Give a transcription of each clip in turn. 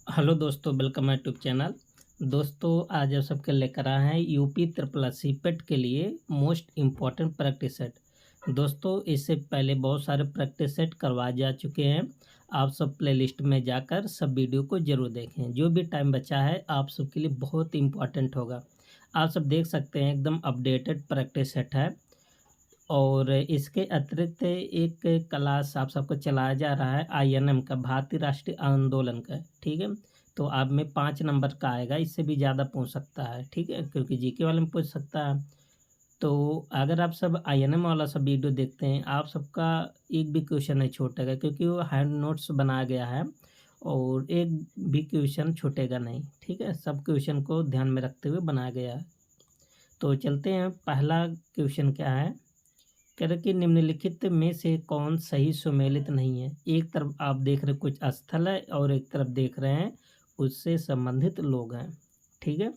Hello दोस्तों, welcome my YouTube channel. दोस्तों, आज आप सबके लेकर आए हैं यूपी ट्रिपल सीपेट के लिए मोस्ट इम्पॉर्टेंट प्रैक्टिस सेट। दोस्तों, इससे पहले बहुत सारे प्रैक्टिस सेट करवाए जा चुके हैं। आप सब प्लेलिस्ट में जाकर सब वीडियो को जरूर देखें। जो भी टाइम बचा है आप सबके लिए बहुत इंपॉर्टेंट होगा। आप सब देख सकते हैं, एकदम अपडेटेड प्रैक्टिस सेट है। और इसके अतिरिक्त एक क्लास आप सबको चलाया जा रहा है आईएनएम का, भारतीय राष्ट्रीय आंदोलन का। ठीक है, तो आप में 5 नंबर का आएगा, इससे भी ज़्यादा पूछ सकता है। ठीक है, क्योंकि जीके वाले में पूछ सकता है। तो अगर आप सब आईएनएम वाला सब वीडियो देखते हैं, आप सबका एक भी क्वेश्चन नहीं छूटेगा, क्योंकि वो हैंड नोट्स बनाया गया है और एक भी क्वेश्चन छूटेगा नहीं। ठीक है, सब क्वेश्चन को ध्यान में रखते हुए बनाया गया है। तो चलते हैं, पहला क्वेश्चन क्या है। कह रहे कि निम्नलिखित में से कौन सही सुमेलित नहीं है। एक तरफ आप देख रहे कुछ स्थल है और एक तरफ देख रहे हैं उससे संबंधित लोग हैं। ठीक है,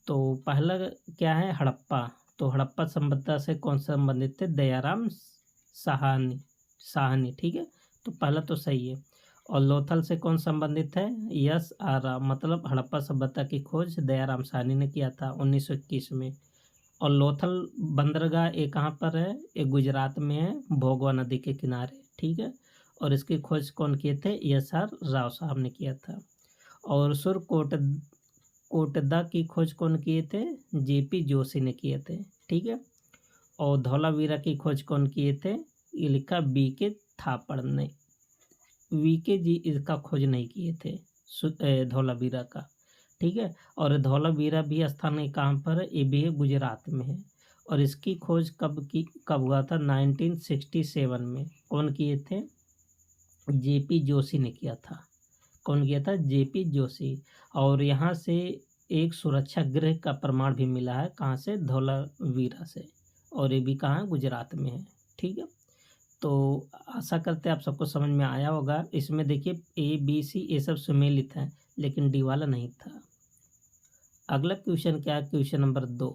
तो पहला क्या है, हड़प्पा। तो हड़प्पा सभ्यता से कौन संबंधित थे, दयाराम साहनी साहनी। ठीक है, तो पहला तो सही है। और लोथल से कौन संबंधित है, यस आर, मतलब हड़प्पा सभ्यता की खोज दयाराम साहनी ने किया था 1921 में। और लोथल बंदरगाह ये कहाँ पर है, ये गुजरात में है, भोगवा नदी के किनारे। ठीक है, और इसकी खोज कौन किए थे, एस.आर. राव साहब ने किया था। और कोटदा की खोज कौन किए थे, जेपी जोशी ने किए थे। ठीक है, और धौलावीरा की खोज कौन किए थे, ये लिखा बीके थापड़ ने। वीके जी इसका खोज नहीं किए थे, धौलावीरा का। ठीक है, और धौलावीरा भी स्थान है कहाँ पर है, ये भी है गुजरात में है। और इसकी खोज कब हुआ था, 1967 में। कौन किए थे, जेपी जोशी ने किया था। कौन किया था, जेपी जोशी। और यहाँ से एक सुरक्षा गृह का प्रमाण भी मिला है, कहाँ से, धौलावीरा से। और ये भी कहाँ है, गुजरात में है। ठीक है, तो आशा करते हैं आप सबको समझ में आया होगा। इसमें देखिए ए बी सी ये सब सुमेलित हैं, लेकिन डी वाला नहीं था। अगला क्वेश्चन क्या है, क्वेश्चन नंबर 2।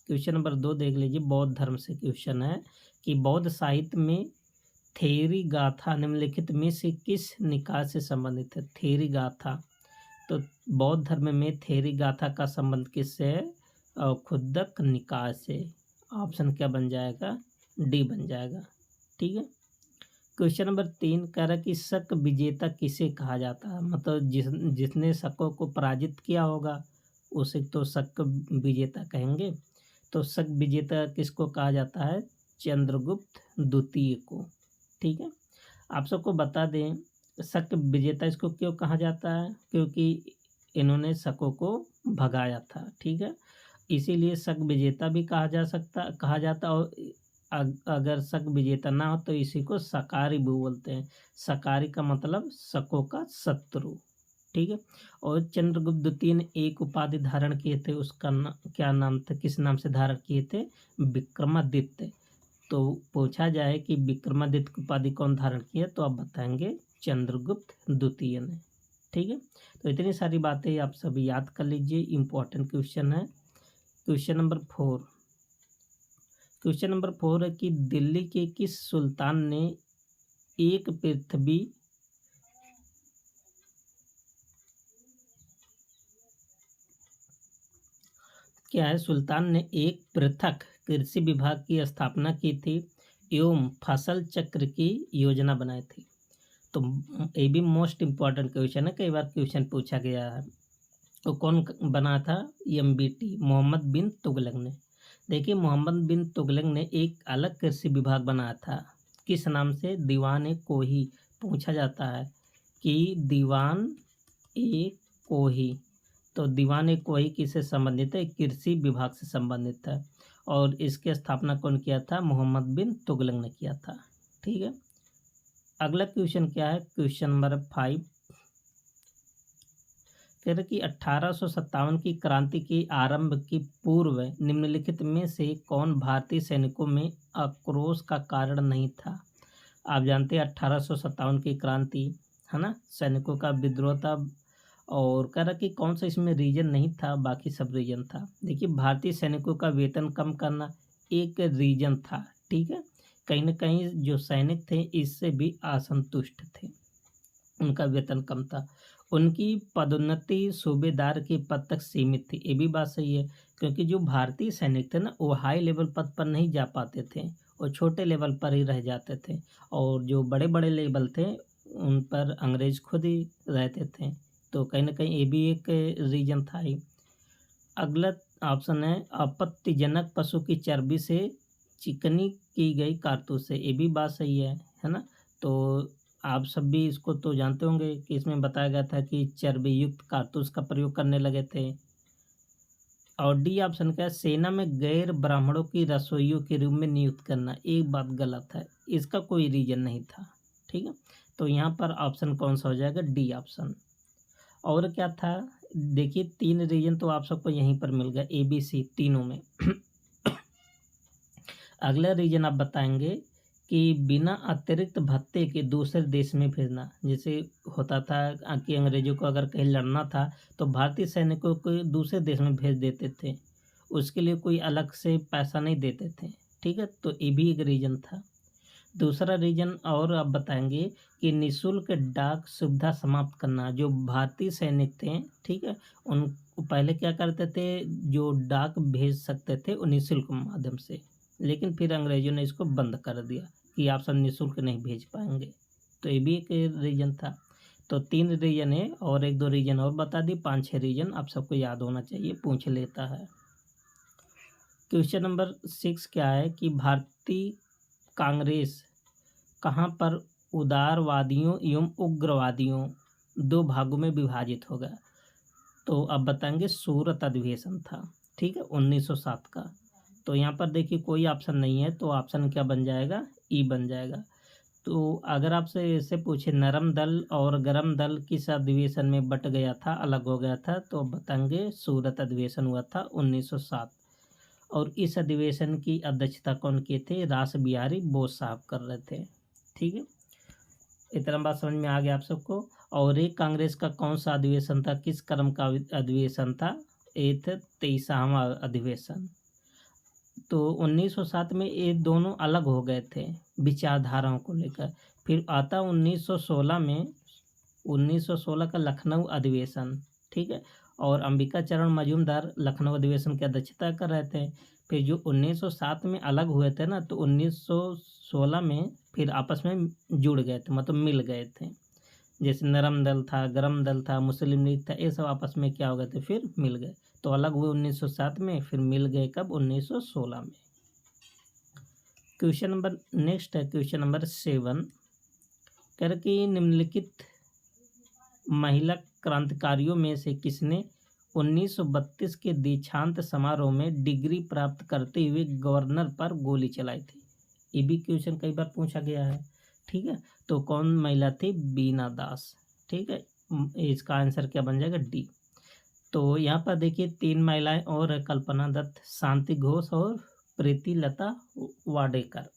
क्वेश्चन नंबर 2 देख लीजिए, बौद्ध धर्म से क्वेश्चन है कि बौद्ध साहित्य में थेरी गाथा निम्नलिखित में से किस निकाय से संबंधित है। थेरी गाथा, तो बौद्ध धर्म में थेरी गाथा का संबंध किससे है, खुद्दक निकाय से। ऑप्शन क्या बन जाएगा, डी बन जाएगा। ठीक है, क्वेश्चन नंबर 3 कह रहा है कि शक विजेता किसे कहा जाता है, मतलब जिसने शकों को पराजित किया होगा उसे तो शक विजेता कहेंगे। तो शक विजेता किसको कहा जाता है, चंद्रगुप्त द्वितीय को। ठीक है, आप सबको बता दें, शक विजेता इसको क्यों कहा जाता है, क्योंकि इन्होंने शकों को भगाया था। ठीक है, इसीलिए शक विजेता भी कहा जाता। और अगर शक विजेता ना हो तो इसी को शकारी भी बोलते हैं। शकारी का मतलब शकों का शत्रु। ठीक है, और चंद्रगुप्त द्वितीय ने एक उपाधि धारण किए थे, उसका क्या नाम था, किस नाम से धारण किए थे, विक्रमादित्य। तो पूछा जाए कि विक्रमादित्य की उपाधि कौन धारण किया, तो आप बताएंगे चंद्रगुप्त द्वितीय ने। ठीक है, तो इतनी सारी बातें आप सभी याद कर लीजिए, इम्पोर्टेंट क्वेश्चन है। Question number 4। क्वेश्चन नंबर 4 है कि दिल्ली के किस सुल्तान ने एक पृथ्वी क्या है, सुल्तान ने एक पृथक कृषि विभाग की स्थापना की थी एवं फसल चक्र की योजना बनाई थी। तो ये भी मोस्ट इम्पॉर्टेंट क्वेश्चन है, कई बार क्वेश्चन पूछा गया है। तो कौन बना था, एमबीटी, मोहम्मद बिन तुगलक ने। देखिए, मोहम्मद बिन तुगलक ने एक अलग कृषि विभाग बनाया था, किस नाम से, दीवान कोही। पूछा जाता है कि दीवान ए कोही, तो दीवान कोही किससे संबंधित है, कृषि विभाग से संबंधित है। और इसकी स्थापना कौन किया था, मोहम्मद बिन तुगलक ने किया था। ठीक है, अगला क्वेश्चन क्या है, क्वेश्चन नंबर 5। कह रहे कि 1857 की क्रांति के आरंभ की पूर्व निम्नलिखित में से कौन भारतीय सैनिकों में आक्रोश का कारण नहीं था। आप जानते हैं 1857 की क्रांति है ना, सैनिकों का विद्रोह था। और कह रहा कि कौन सा इसमें रीजन नहीं था, बाकी सब रीजन था। देखिए, भारतीय सैनिकों का वेतन कम करना एक रीजन था। ठीक है, कहीं ना कहीं जो सैनिक थे इससे भी असंतुष्ट थे। उनका वेतन कम था। उनकी पदोन्नति सूबेदार के पद तक सीमित थी। ये भी बात सही है, क्योंकि जो भारतीय सैनिक थे ना, वो हाई लेवल पद पर नहीं जा पाते थे, वो छोटे लेवल पर ही रह जाते थे। और जो बड़े बड़े लेवल थे उन पर अंग्रेज खुद ही रहते थे। तो कहीं ना कहीं ये भी एक रीजन था ही। अगला ऑप्शन है आपत्तिजनक पशु की चर्बी से चिकनी की गई कारतूस से। ये भी बात सही है ना। तो आप सब भी इसको तो जानते होंगे कि इसमें बताया गया था कि चर्बी युक्त कारतूस का प्रयोग करने लगे थे। और डी ऑप्शन का है सेना में गैर ब्राह्मणों की रसोइयों के रूप में नियुक्त करना। एक बात गलत है, इसका कोई रीजन नहीं था। ठीक है, तो यहाँ पर ऑप्शन कौन सा हो जाएगा? D option. और क्या था? देखिए 3 रीजन तो आप सबको यहीं पर मिल गया, ए बी सी तीनों में। अगला रीजन आप बताएंगे कि बिना अतिरिक्त भत्ते के दूसरे देश में भेजना। जैसे होता था कि अंग्रेजों को अगर कहीं लड़ना था तो भारतीय सैनिकों को दूसरे देश में भेज देते थे, उसके लिए कोई अलग से पैसा नहीं देते थे। ठीक है, तो ये भी एक रीजन था। दूसरा रीजन और आप बताएंगे कि निःशुल्क डाक सुविधा समाप्त करना। जो भारतीय सैनिक थे, ठीक है, उन पहले क्या करते थे, जो डाक भेज सकते थे वो निःशुल्क माध्यम से, लेकिन फिर अंग्रेजों ने इसको बंद कर दिया कि आप सब निःशुल्क नहीं भेज पाएंगे। तो ये भी एक रीजन था। तो 3 रीजन है, और 1-2 रीजन और बता दी, 5-6 रीजन आप सबको याद होना चाहिए, पूछ लेता है। क्वेश्चन नंबर 6 क्या है कि भारतीय कांग्रेस कहाँ पर उदारवादियों एवं उग्रवादियों 2 भागों में विभाजित होगा? तो अब बताएंगे सूरत अधिवेशन था, ठीक है, 1907 का। तो यहाँ पर देखिए कोई ऑप्शन नहीं है, तो ऑप्शन क्या बन जाएगा? ई बन जाएगा। तो अगर आपसे ऐसे पूछे नरम दल और गरम दल किस अधिवेशन में बट गया था, अलग हो गया था, तो बताएंगे सूरत अधिवेशन हुआ था 1907। और इस अधिवेशन की अध्यक्षता कौन किए थे? रास बिहारी बोस साहब कर रहे थे। ठीक है, इतना बात समझ में आ गया आप सबको। और एक कांग्रेस का कौन सा अधिवेशन था, किस क्रम का अधिवेशन था? ये था 23वां अधिवेशन। तो 1907 में ये दोनों अलग हो गए थे विचारधाराओं को लेकर। फिर आता 1916 में, 1916 का लखनऊ अधिवेशन, ठीक है, और अंबिका चरण मजूमदार लखनऊ अधिवेशन की अध्यक्षता कर रहे थे। फिर जो 1907 में अलग हुए थे ना, तो 1916 में फिर आपस में जुड़ गए थे, मतलब मिल गए थे। जैसे नरम दल था, गरम दल था, मुस्लिम लीग था, ये सब आपस में क्या हो गए थे? फिर मिल गए। तो अलग हुए 1907 में, फिर मिल गए कब? 1916 में। क्वेश्चन नंबर नेक्स्ट है क्वेश्चन नंबर 7। कह रहे कि निम्नलिखित महिला क्रांतिकारियों में से किसने 1932 के दीक्षांत समारोह में डिग्री प्राप्त करते हुए गवर्नर पर गोली चलाई थी? ये भी क्वेश्चन कई बार पूछा गया है। ठीक है, तो कौन महिला थी? बीना दास। ठीक है, इसका आंसर क्या बन जाएगा? डी। तो यहाँ पर देखिए 3 महिलाएं और है, कल्पना दत्त, शांति घोष और प्रीति लता वाडेकर।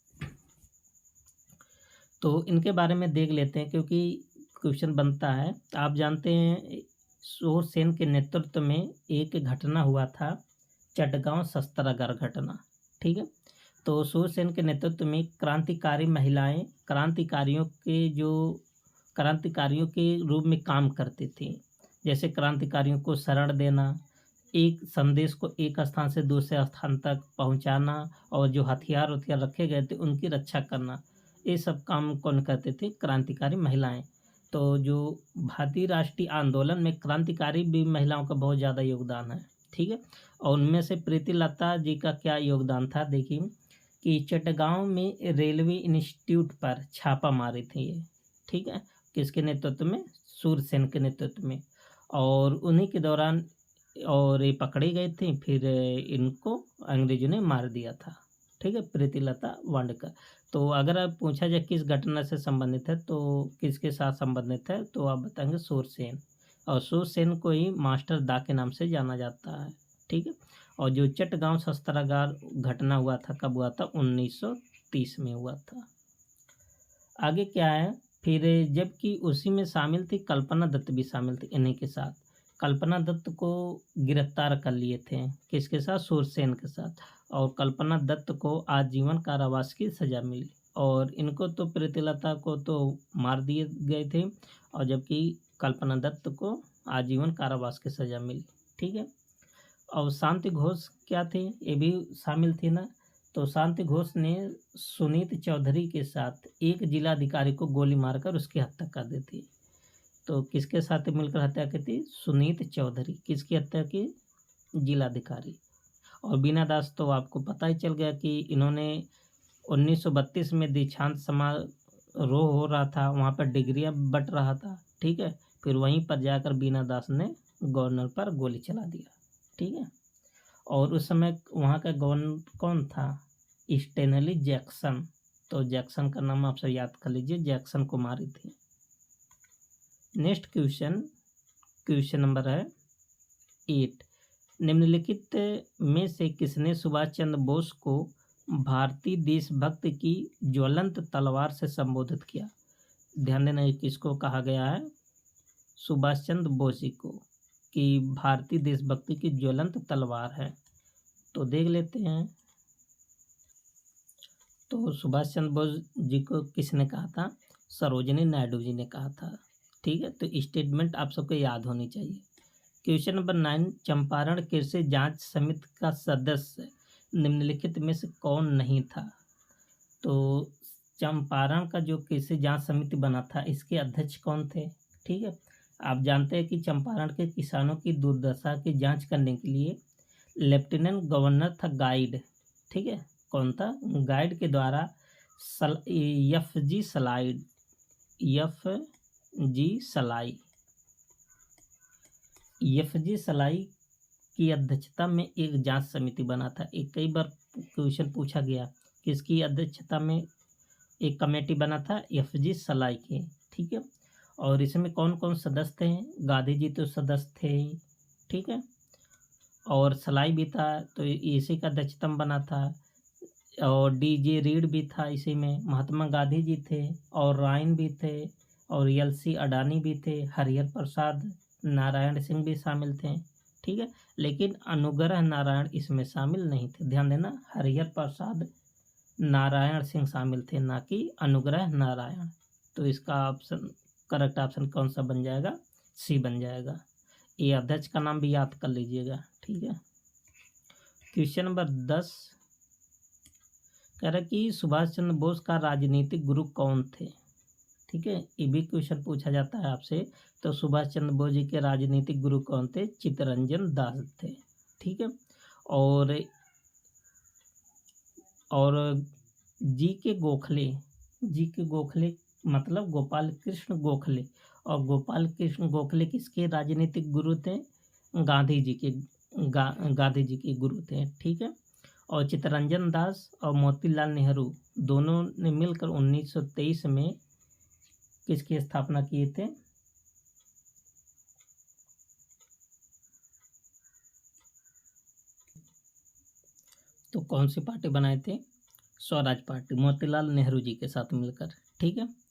तो इनके बारे में देख लेते हैं, क्योंकि क्वेश्चन बनता है। आप जानते हैं सूरसेन के नेतृत्व में एक घटना हुआ था, चटगांव शस्त्रागार घटना। ठीक है, तो सूरसेन के नेतृत्व में क्रांतिकारी महिलाएं क्रांतिकारियों के रूप में काम करती थी। जैसे क्रांतिकारियों को शरण देना, एक संदेश को एक स्थान से दूसरे स्थान तक पहुंचाना, और जो हथियार रखे गए थे उनकी रक्षा करना, ये सब काम कौन करते थे? क्रांतिकारी महिलाएं। तो जो भारतीय राष्ट्रीय आंदोलन में क्रांतिकारी भी महिलाओं का बहुत ज़्यादा योगदान है। ठीक है, और उनमें से प्रीति लता जी का क्या योगदान था? देखिए कि चटगांव में रेलवे इंस्टीट्यूट पर छापा मारी थी ये। ठीक है, किसके नेतृत्व में? सूरसेन के नेतृत्व में। और उन्हीं के दौरान और ये पकड़ी गई थी, फिर इनको अंग्रेजों ने मार दिया था। ठीक है, प्रीति लता वाडेकर। तो अगर आप पूछा जाए किस घटना से संबंधित है, तो किसके साथ संबंधित है, तो आप बताएंगे सूरसेन। और सूरसेन को ही मास्टर दा के नाम से जाना जाता है। ठीक है, और जो चटगांव शस्त्रागार घटना हुआ था, कब हुआ था? 1930 में हुआ था। आगे क्या है फिर? जबकि उसी में शामिल थी कल्पना दत्त, भी शामिल थी इन्हीं के साथ। कल्पना दत्त को गिरफ्तार कर लिए थे, किसके साथ? सूरसेन के साथ। और कल्पना दत्त को आजीवन कारावास की सजा मिली। और इनको तो प्रीतिलता को तो मार दिए गए थे, और जबकि कल्पना दत्त को आजीवन कारावास की सज़ा मिली। ठीक है। और शांति घोष क्या थे, ये भी शामिल थे ना। तो शांति घोष ने सुनीत चौधरी के साथ एक जिलाधिकारी को गोली मारकर उसकी हत्या कर दी थी। तो किसके साथ मिलकर हत्या की थी? सुनीत चौधरी। किसकी हत्या की? जिलाधिकारी। और बीना दास तो आपको पता ही चल गया कि इन्होंने 1932 में दीक्षांत समारोह हो रहा था, वहाँ पर डिग्रियाँ बट रहा था। ठीक है। फिर वहीं पर जाकर बीना दास ने गवर्नर पर गोली चला दिया। ठीक है। और उस समय वहाँ का गवर्नर कौन था? Stanley Jackson. तो जैक्सन का नाम आप सब याद कर लीजिए, जैक्सन को मारी थी। नेक्स्ट क्वेश्चन नंबर है 8। निम्नलिखित में से किसने सुभाष चंद्र बोस को भारतीय देशभक्त की ज्वलंत तलवार से संबोधित किया? ध्यान देना, किसको कहा गया है? सुभाष चंद्र बोस जी को, कि भारतीय देशभक्ति की ज्वलंत तलवार है। तो देख लेते हैं। तो सुभाष चंद्र बोस जी को किसने कहा था? सरोजिनी नायडू जी ने कहा था। ठीक है। तो स्टेटमेंट आप सबको याद होनी चाहिए। Question number 9। चंपारण कृषि जांच समिति का सदस्य निम्नलिखित में से कौन नहीं था? तो चंपारण का जो कृषि जांच समिति बना था, इसके अध्यक्ष कौन थे? ठीक है। आप जानते हैं कि चंपारण के किसानों की दुर्दशा की जांच करने के लिए लेफ्टिनेंट गवर्नर था गाइड। ठीक है। कौन था? गाइड के द्वारा एफ जी सलाई की अध्यक्षता में एक जांच समिति बना था। एक कई बार क्वेश्चन पूछा गया, किसकी अध्यक्षता में एक कमेटी बना था? एफ जी सलाई की। ठीक है। और इसमें कौन कौन सदस्य थे? गांधी जी तो सदस्य थे। ठीक है। और सलाई भी था, तो इसी का अध्यक्षता बना था। और डीजे रीड भी था इसी में। महात्मा गांधी जी थे, और राइन भी थे, और एलसी अडानी भी थे, हरिहर प्रसाद नारायण सिंह भी शामिल थे। ठीक है। लेकिन अनुग्रह नारायण इसमें शामिल नहीं थे। ध्यान देना, हरिहर प्रसाद नारायण सिंह शामिल थे, ना कि अनुग्रह नारायण। तो इसका ऑप्शन, करेक्ट ऑप्शन कौन सा बन जाएगा? सी बन जाएगा। ये अध्यक्ष का नाम भी याद कर लीजिएगा। ठीक है। क्वेश्चन नंबर 10 कह रहा है कि सुभाष चंद्र बोस का राजनीतिक गुरु कौन थे? ठीक है। ये भी क्वेश्चन पूछा जाता है आपसे। तो सुभाष चंद्र बोस जी के राजनीतिक गुरु कौन थे? चित्तरंजन दास थे। ठीक है। और जी के गोखले मतलब गोपाल कृष्ण गोखले। और गोपाल कृष्ण गोखले किसके राजनीतिक गुरु थे? गांधी जी के गुरु थे। ठीक है। और चित्तरंजन दास और मोतीलाल नेहरू दोनों ने मिलकर 1923 में किसकी स्थापना किए थे? तो कौन सी पार्टी बनाए थे? स्वराज पार्टी, मोतीलाल नेहरू जी के साथ मिलकर। ठीक है।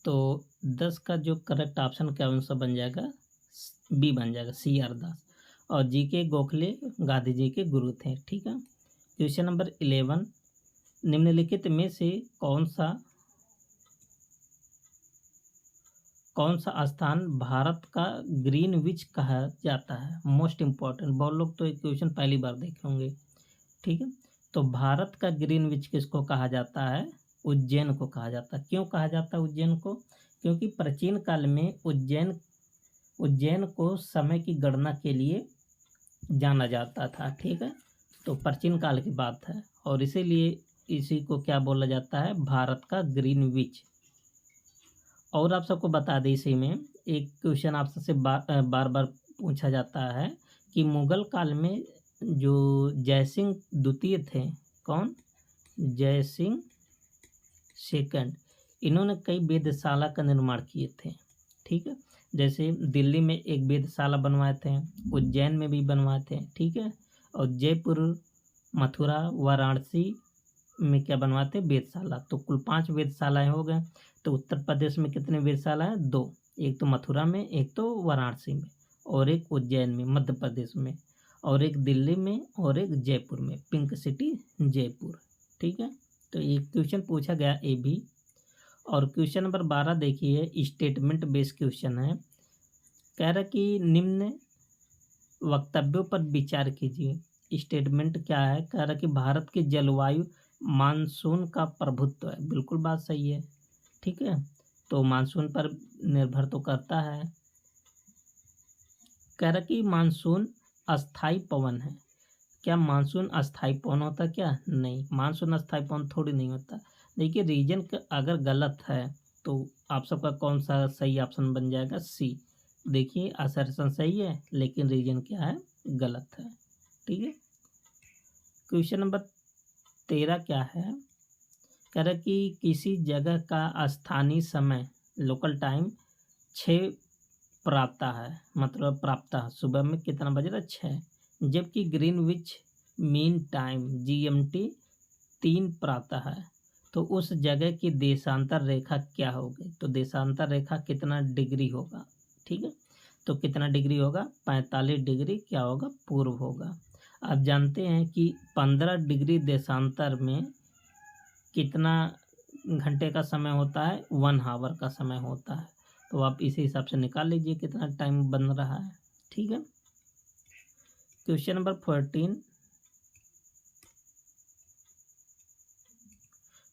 तो 10 का जो करेक्ट ऑप्शन कौन सा बन जाएगा? बी बन जाएगा, सी आर दास। और जी के गोखले गांधी जी के गुरु थे। ठीक है। Question number 11। निम्नलिखित में से कौन सा स्थान भारत का ग्रीनविच कहा जाता है? मोस्ट इम्पॉर्टेंट, बहुत लोग तो एक क्वेश्चन पहली बार देखे होंगे। ठीक है। तो भारत का ग्रीनविच किसको कहा जाता है? उज्जैन को कहा जाता है। क्यों कहा जाता है उज्जैन को? क्योंकि प्राचीन काल में उज्जैन को समय की गणना के लिए जाना जाता था। ठीक है। तो प्राचीन काल की बात है, और इसीलिए इसी को क्या बोला जाता है? भारत का ग्रीनविच। और आप सबको बता दें, इसी में एक क्वेश्चन आप सबसे बार बार पूछा जाता है कि मुगल काल में जो जयसिंह द्वितीय थे, कौन? जयसिंह सेकंड। इन्होंने कई वेधशाला का निर्माण किए थे। ठीक है। जैसे दिल्ली में एक वेधशाला बनवाए थे, उज्जैन में भी बनवाए थे। ठीक है। और जयपुर, मथुरा, वाराणसी में क्या बनवाते? वेधशाला। तो कुल 5 वेधशालाएं हो गए। तो उत्तर प्रदेश में कितने वेधशालाएं? 2। एक तो मथुरा में, एक तो वाराणसी में, और एक उज्जैन में मध्य प्रदेश में, और एक दिल्ली में, और एक जयपुर में, पिंक सिटी जयपुर। ठीक है। तो ये क्वेश्चन पूछा गया ए भी। और क्वेश्चन नंबर 12 देखिए, स्टेटमेंट बेस्ड क्वेश्चन है। कह रहा कि निम्न वक्तव्यों पर विचार कीजिए। स्टेटमेंट क्या है? कह रहा कि भारत की जलवायु मानसून का प्रभुत्व है। बिल्कुल बात सही है, ठीक है। तो मानसून पर निर्भर तो करता है। कह रहा कि मानसून अस्थाई पवन है। क्या मानसून अस्थाई पवन होता है क्या? नहीं, मानसून अस्थाई पवन थोड़ी नहीं होता। देखिए, रीजन अगर गलत है तो आप सबका कौन सा सही ऑप्शन बन जाएगा? सी। देखिए, असर्शन सही है लेकिन रीजन क्या है? गलत है, ठीक है। क्वेश्चन नंबर 13 क्या है? कह रहा कि किसी जगह का स्थानीय समय, लोकल टाइम 6 प्राप्त है, मतलब प्राप्त सुबह में कितना बज रहा? 6। जबकि ग्रीनविच मीन टाइम GMT 3 प्राप्त है। तो उस जगह की देशांतर रेखा क्या होगी? तो देशांतर रेखा कितना डिग्री होगा? ठीक है, तो कितना डिग्री होगा? 45 डिग्री क्या होगा? पूर्व होगा। आप जानते हैं कि 15 डिग्री देशांतर में कितना घंटे का समय होता है? 1 आवर का समय होता है। तो आप इसी हिसाब से निकाल लीजिए कितना टाइम बन रहा है, ठीक है। Question number 14।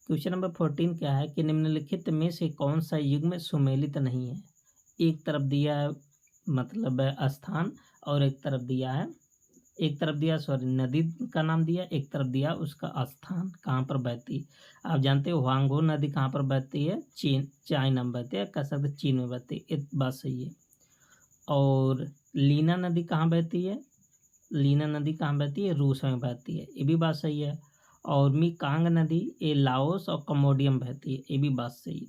क्वेश्चन नंबर 14 क्या है कि निम्नलिखित में से कौन सा युग्म सुमेलित नहीं है? एक तरफ दिया है मतलब स्थान, और एक तरफ दिया नदी का नाम दिया, एक तरफ दिया उसका स्थान कहाँ पर बहती। आप जानते हो हुआंगो नदी कहाँ पर बहती है? चाइना में बहती है, कह सकते चीन में बहती है, एक बात सही है। और लीना नदी कहाँ बहती है? रूस में बहती है, ये भी बात सही है। और मेकांग नदी ये लाओस और कम्बोडिया में बहती है, ये भी बात सही है।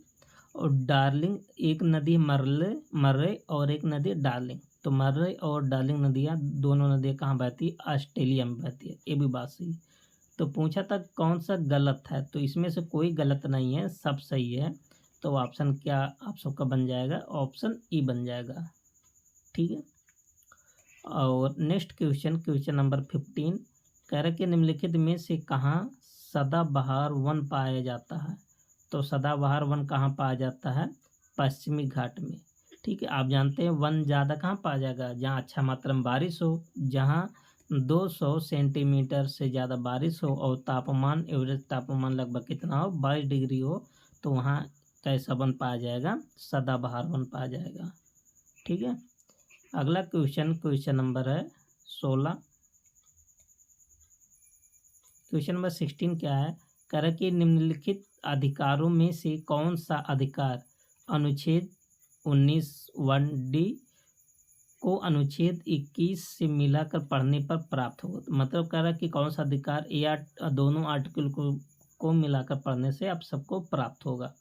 और डार्लिंग एक नदी मर्रे और एक नदी डार्लिंग, तो मर्रे और डार्लिंग नदियाँ दोनों नदियाँ कहाँ बहती है? ऑस्ट्रेलिया में बहती है, ये भी बात सही है। तो पूछा था कौन सा गलत है, तो इसमें से कोई गलत नहीं है, सब सही है। तो ऑप्शन क्या आप सबका बन जाएगा? ऑप्शन ई बन जाएगा, ठीक है। और नेक्स्ट क्वेश्चन नंबर 15 कह रहा कि निम्नलिखित में से कहाँ सदाबहार वन पाया जाता है? तो सदाबहार वन कहाँ पाया जाता है? पश्चिमी घाट में, ठीक है। आप जानते हैं वन ज़्यादा कहाँ पाया जाएगा? जहाँ अच्छा मात्रा में बारिश हो, जहाँ 200 सेंटीमीटर से ज़्यादा बारिश हो और तापमान एवरेज तापमान लगभग कितना हो? 22 डिग्री हो, तो वहाँ कैसा वन पाया जाएगा? सदाबहार वन पाया जाएगा, ठीक है। अगला क्वेश्चन नंबर है 16। क्वेश्चन नंबर 16 क्या है? कह रहा कि निम्नलिखित अधिकारों में से कौन सा अधिकार अनुच्छेद 19(1)D को अनुच्छेद 21 से मिलाकर पढ़ने पर प्राप्त होगा? मतलब कह रहा कि कौन सा अधिकार या दोनों आर्टिकल को मिलाकर पढ़ने से आप सबको प्राप्त होगा।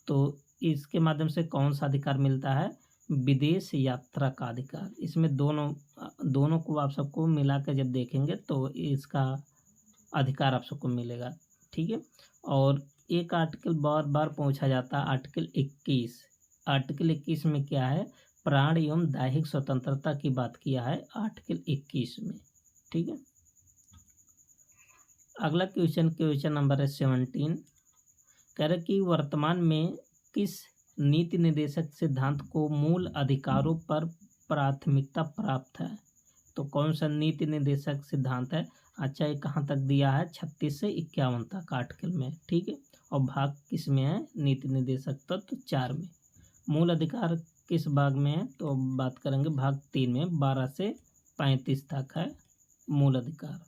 तो इसके माध्यम से कौन सा अधिकार मिलता है? विदेश यात्रा का अधिकार। इसमें दोनों को आप सबको मिला कर जब देखेंगे तो इसका अधिकार आप सबको मिलेगा, ठीक है। और एक आर्टिकल बार बार पूछा जाता है, आर्टिकल 21। आर्टिकल 21 में क्या है? प्राण एवं दैहिक स्वतंत्रता की बात किया है आर्टिकल 21 में, ठीक है। अगला क्वेश्चन नंबर है 17। कह रहे कि वर्तमान में किस नीति निर्देशक सिद्धांत को मूल अधिकारों पर प्राथमिकता प्राप्त है? तो कौन सा नीति निर्देशक सिद्धांत है? अच्छा, ये कहाँ तक दिया है? 36 से 51 तक आर्टिकल में, ठीक है। और भाग किस में है? नीति निर्देशक तत्व 4 में। मूल अधिकार किस भाग में है? तो बात करेंगे भाग 3 में, 12 से 35 तक है मूल अधिकार।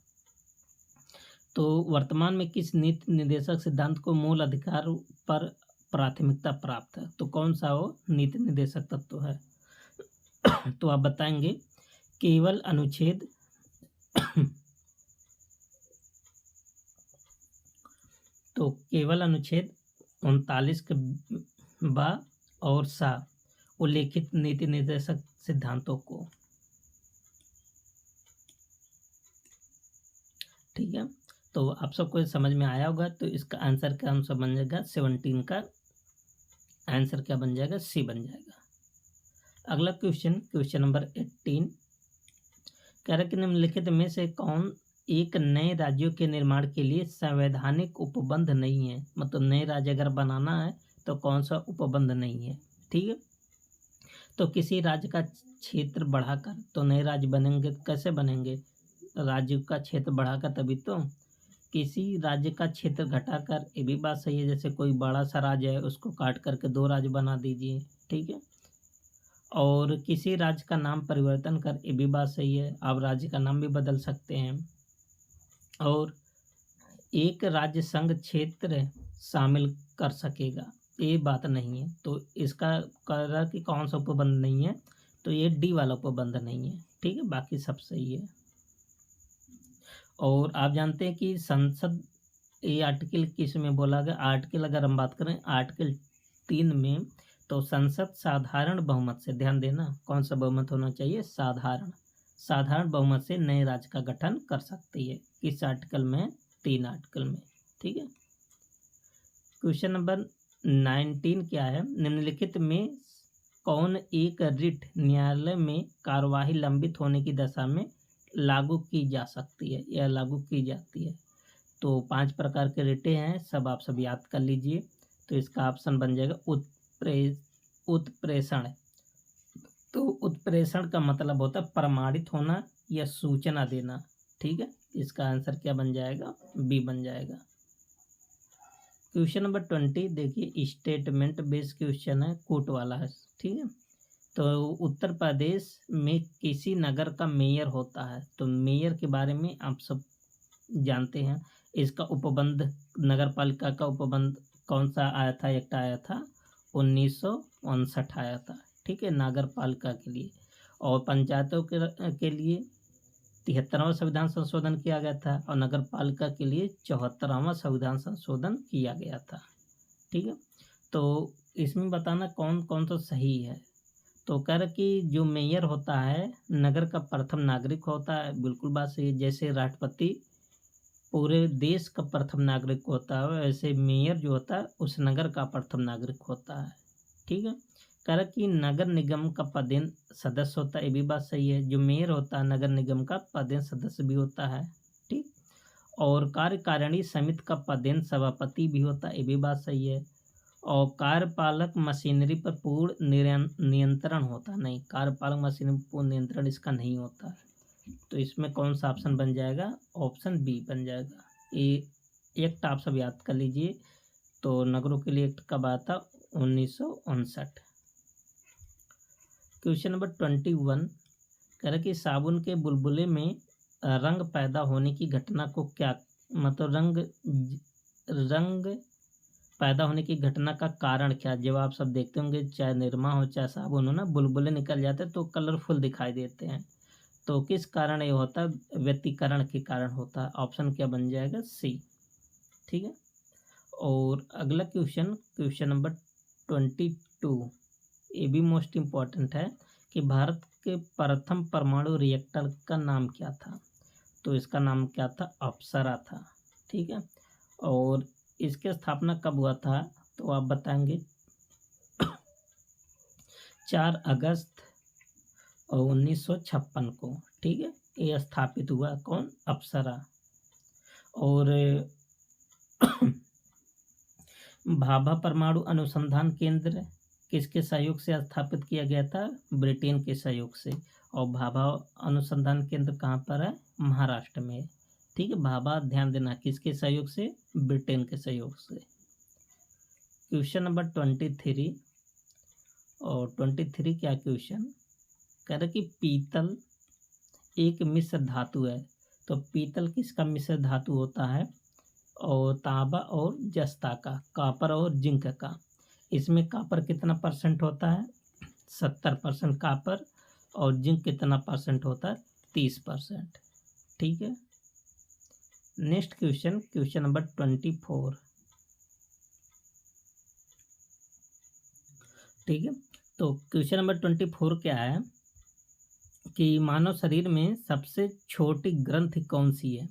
तो वर्तमान में किस नीति निर्देशक सिद्धांत को मूल अधिकार पर प्राथमिकता प्राप्त है? तो कौन सा वो नीति निर्देशक तत्व है? तो आप बताएंगे केवल अनुच्छेद तो केवल अनुच्छेद 39 के बा और सा उल्लेखित नीति निर्देशक सिद्धांतों को, ठीक है। तो आप सबको समझ में आया होगा। तो इसका आंसर क्या आंसर बन जाएगा? 17 का आंसर क्या बन जाएगा? सी बन जाएगा। अगला क्वेश्चन नंबर 18 कह रहा कि निम्नलिखित में से कौन एक नए राज्यों के निर्माण के लिए संवैधानिक उपबंध नहीं है। मतलब नए राज्य अगर बनाना है तो कौन सा उपबंध नहीं है। ठीक है, तो किसी राज्य का क्षेत्र बढ़ाकर तो नए राज्य बनेंगे, कैसे बनेंगे? राज्य का क्षेत्र बढ़ाकर तभी तो। किसी राज्य का क्षेत्र घटाकर, ये भी बात सही है, जैसे कोई बड़ा सा राज्य है उसको काट करके 2 राज्य बना दीजिए। ठीक है, और किसी राज्य का नाम परिवर्तन कर, ये भी बात सही है, आप राज्य का नाम भी बदल सकते हैं। और एक राज्य संघ क्षेत्र शामिल कर सकेगा, ये बात नहीं है। तो इसका कह रहा कि कौन सा उपबंध नहीं है, तो ये डी वाला उपबंध नहीं है। ठीक है, बाकी सब सही है। और आप जानते हैं कि संसद, ये आर्टिकल किस में बोला गया? आर्टिकल अगर हम बात करें आर्टिकल 3 में, तो संसद साधारण बहुमत से, ध्यान देना कौन सा बहुमत होना चाहिए? साधारण बहुमत से नए राज्य का गठन कर सकती है। किस आर्टिकल में? 3 आर्टिकल में। ठीक है, क्वेश्चन नंबर 19 क्या है? निम्नलिखित में कौन एक रिट न्यायालय में कार्यवाही लंबित होने की दशा में लागू की जा सकती है या लागू की जाती है? तो 5 प्रकार के रिटें हैं, सब आप सब याद कर लीजिए। तो इसका ऑप्शन बन जाएगा उत्प्रेषण। तो उत्प्रेषण का मतलब होता है प्रमाणित होना या सूचना देना। ठीक है, इसका आंसर क्या बन जाएगा? बी बन जाएगा। क्वेश्चन नंबर 20 देखिए, स्टेटमेंट बेस्ड क्वेश्चन है, कोर्ट वाला है। ठीक है, तो उत्तर प्रदेश में किसी नगर का मेयर होता है। तो मेयर के बारे में आप सब जानते हैं। इसका उपबंध, नगर पालिका का उपबंध कौन सा आया था? एक्ट आया था 1959 आया था। ठीक है, नगर पालिका के लिए। और पंचायतों के लिए 73वां संविधान संशोधन किया गया था, और नगर पालिका के लिए 74वां संविधान संशोधन किया गया था। ठीक है, तो इसमें बताना कौन कौन तो सही है। तो कह रहा कि जो मेयर होता है नगर का प्रथम नागरिक होता है, बिल्कुल बात सही है। जैसे राष्ट्रपति पूरे देश का प्रथम नागरिक होता है, वैसे मेयर जो होता है उस नगर का प्रथम नागरिक होता है। ठीक है, कह रहा कि नगर निगम का पदेन सदस्य होता है, ये भी बात सही है। जो मेयर होता है नगर निगम का पदेन सदस्य भी होता है। ठीक, और कार्यकारिणी समिति का पदेन सभापति भी होता है, ये भी बात सही है। और कार्यपालक मशीनरी पर पूर्ण नियंत्रण होता नहीं, कार्यपालक मशीनरी पर पूर्ण नियंत्रण इसका नहीं होता है। तो इसमें कौन सा ऑप्शन बन जाएगा? ऑप्शन बी बन जाएगा। ये एक्ट आप सब याद कर लीजिए। तो नगरों के लिए एक्ट कब आया था? 1959। क्वेश्चन नंबर 21 कह रहा कि साबुन के बुलबुले में रंग पैदा होने की घटना को क्या, मतलब रंग पैदा होने की घटना का कारण क्या? जब आप सब देखते होंगे चाहे निरमा हो चाहे साबुन हो ना, बुलबुले निकल जाते हैं तो कलरफुल दिखाई देते हैं। तो किस कारण ये होता है? व्यतिकरण के कारण होता है। ऑप्शन क्या बन जाएगा? सी। ठीक है, और अगला क्वेश्चन, क्वेश्चन नंबर 22, ये भी मोस्ट इम्पॉर्टेंट है कि भारत के प्रथम परमाणु रिएक्टर का नाम क्या था? तो इसका नाम क्या था? अप्सरा था। ठीक है, और इसकी स्थापना कब हुआ था? तो आप बताएंगे 4 अगस्त 1956 को। ठीक है, ये स्थापित हुआ कौन? अप्सरा। और भाभा परमाणु अनुसंधान केंद्र किसके सहयोग से स्थापित किया गया था? ब्रिटेन के सहयोग से। और भाभा अनुसंधान केंद्र कहाँ पर है? महाराष्ट्र में। ठीक है, भाभा ध्यान देना किसके सहयोग से? ब्रिटेन के सहयोग से। क्वेश्चन नंबर 23, और 23 क्या क्वेश्चन कह रहा कि पीतल एक मिश्र धातु है। तो पीतल किसका मिश्र धातु होता है? और तांबा और जस्ता का, कॉपर और जिंक का। इसमें कॉपर कितना परसेंट होता है? 70% कॉपर, और जिंक कितना परसेंट होता है? 30%। ठीक है, नेक्स्ट क्वेश्चन, क्वेश्चन नंबर 24। ठीक है, तो क्वेश्चन नंबर 24 क्या है कि मानव शरीर में सबसे छोटी ग्रंथि कौन सी है?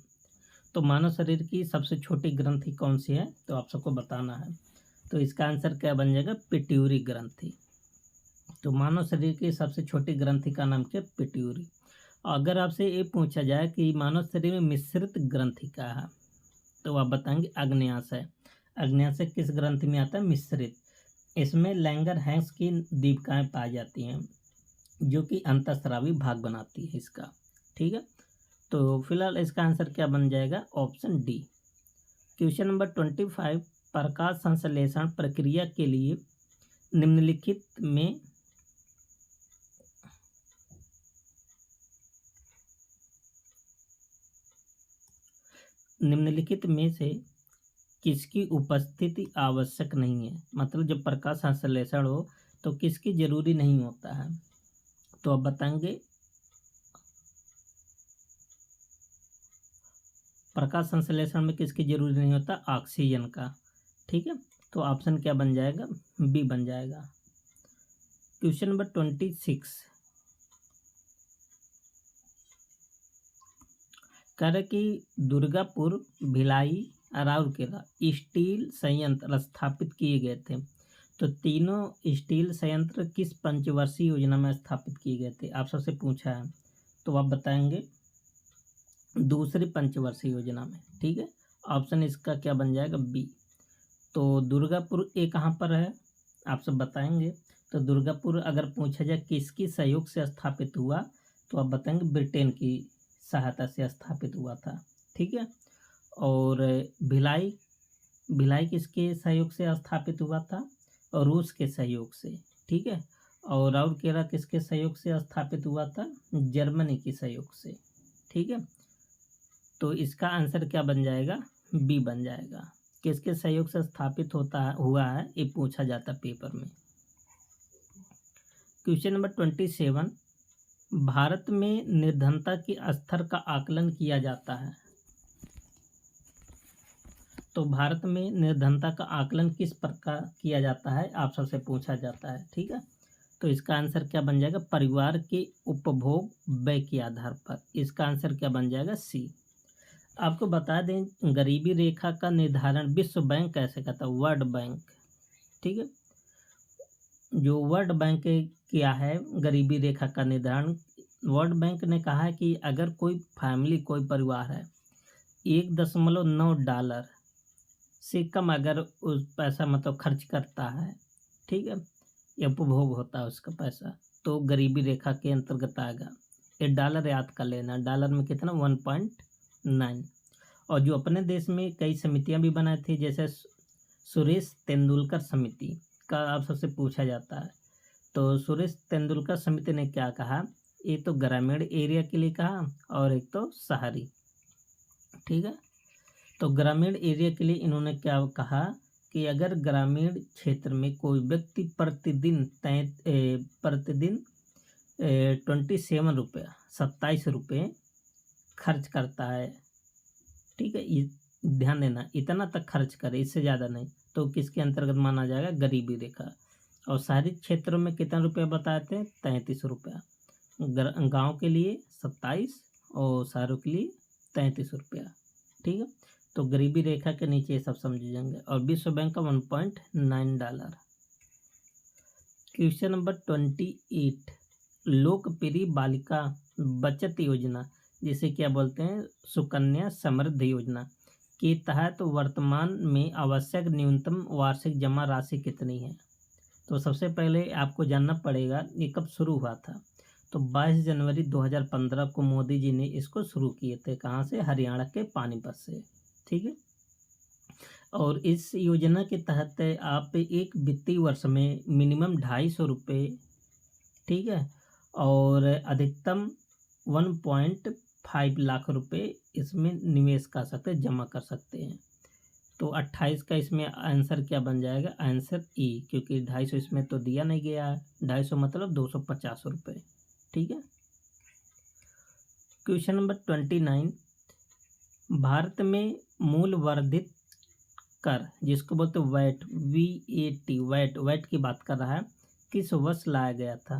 तो मानव शरीर की सबसे छोटी ग्रंथि कौन सी है? तो आप सबको बताना है। तो इसका आंसर क्या बन जाएगा? पिट्यूरी ग्रंथि। तो मानव शरीर की सबसे छोटी ग्रंथि का नाम क्या? पिट्यूरी। अगर आपसे ये पूछा जाए कि मानव शरीर में मिश्रित ग्रंथि क्या है, तो आप बताएंगे अग्न्याशय। अग्न्याशय किस ग्रंथि में आता है? मिश्रित। इसमें लैंगरहैंस की दीपिकाएं पाई जाती हैं जो कि अंतःस्रावी भाग बनाती है इसका। ठीक है, तो फिलहाल इसका आंसर क्या बन जाएगा? Option D. क्वेश्चन नंबर 25, प्रकाश संश्लेषण प्रक्रिया के लिए निम्नलिखित में से किसकी उपस्थिति आवश्यक नहीं है? मतलब जब प्रकाश संश्लेषण हो तो किसकी जरूरी नहीं होता है? तो आप बताएंगे प्रकाश संश्लेषण में किसकी जरूरी नहीं होता? ऑक्सीजन का। ठीक है, तो ऑप्शन क्या बन जाएगा? बी बन जाएगा। क्वेश्चन नंबर 26, कह रहे कि दुर्गापुर, भिलाई, राउरकेला स्टील संयंत्र स्थापित किए गए थे। तो तीनों स्टील संयंत्र किस पंचवर्षीय योजना में स्थापित किए गए थे? आप सबसे पूछा है, तो आप बताएंगे दूसरी पंचवर्षीय योजना में। ठीक है, ऑप्शन इसका क्या बन जाएगा? बी। तो दुर्गापुर ये कहाँ पर है? आप सब बताएंगे। तो दुर्गापुर अगर पूछा जाए किसकी सहयोग से स्थापित हुआ, तो आप बताएंगे ब्रिटेन की सहायता से स्थापित हुआ था। ठीक है, और भिलाई, भिलाई किसके सहयोग से स्थापित हुआ था? और रूस के सहयोग से। ठीक है, और राउरकेला किसके सहयोग से स्थापित हुआ था? जर्मनी के सहयोग से। ठीक है, तो इसका आंसर क्या बन जाएगा? बी बन जाएगा। किसके सहयोग से स्थापित हुआ है, ये पूछा जाता पेपर में। क्वेश्चन नंबर 27, भारत में निर्धनता के स्तर का आकलन किया जाता है। तो भारत में निर्धनता का आकलन किस प्रकार किया जाता है? आप सबसे पूछा जाता है। ठीक है, तो इसका आंसर क्या बन जाएगा? परिवार के उपभोग व्यय के आधार पर। इसका आंसर क्या बन जाएगा? सी। आपको बता दें गरीबी रेखा का निर्धारण विश्व बैंक कैसे करता है? World bank. ठीक है, जो वर्ल्ड बैंक क्या है गरीबी रेखा का निर्धारण, वर्ल्ड बैंक ने कहा है कि अगर कोई फैमिली, कोई परिवार है, $1.9 से कम अगर उस पैसा मतलब खर्च करता है, ठीक है, या उपभोग होता है उसका पैसा, तो गरीबी रेखा के अंतर्गत आएगा। ये डॉलर याद कर लेना, डॉलर में कितना? 1.9। और जो अपने देश में कई समितियां भी बनाई थी, जैसे सुरेश तेंदुलकर समिति का आप सबसे पूछा जाता है। तो सुरेश तेंदुलकर समिति ने क्या कहा? एक तो ग्रामीण एरिया के लिए कहा और एक तो शहरी। ठीक है, तो ग्रामीण एरिया के लिए इन्होंने क्या कहा कि अगर ग्रामीण क्षेत्र में कोई व्यक्ति प्रतिदिन 27 रुपये खर्च करता है, ठीक है, ध्यान देना, इतना तक खर्च करे, इससे ज़्यादा नहीं, तो किसके अंतर्गत माना जाएगा? गरीबी रेखा। और शहरी क्षेत्रों में कितना रुपया बताते हैं? 33 रुपया। गाँव के लिए 27 और शहरों के लिए 33 रुपया। ठीक है, तो गरीबी रेखा के नीचे सब समझ जाएंगे। और विश्व बैंक का $1.9। क्वेश्चन नंबर 28, लोकप्रिय बालिका बचत योजना, जिसे क्या बोलते हैं? सुकन्या समृद्धि योजना के तहत वर्तमान में आवश्यक न्यूनतम वार्षिक जमा राशि कितनी है? तो सबसे पहले आपको जानना पड़ेगा ये कब शुरू हुआ था। तो 22 जनवरी 2015 को मोदी जी ने इसको शुरू किए थे। कहाँ से? हरियाणा के पानीपत से। ठीक है, और इस योजना के तहत आप एक वित्तीय वर्ष में मिनिमम 250 रुपये, ठीक है, और अधिकतम 1.5 लाख रुपए इसमें निवेश कर सकते हैं, जमा कर सकते हैं। तो 28 का इसमें आंसर क्या बन जाएगा? आंसर ई, क्योंकि 250 इसमें तो दिया नहीं गया है। 250 मतलब 250 रुपये। ठीक है, क्वेश्चन नंबर 29, भारत में मूल वर्धित कर, जिसको बोलते वैट, VAT, वैट की बात कर रहा है, किस वर्ष लाया गया था?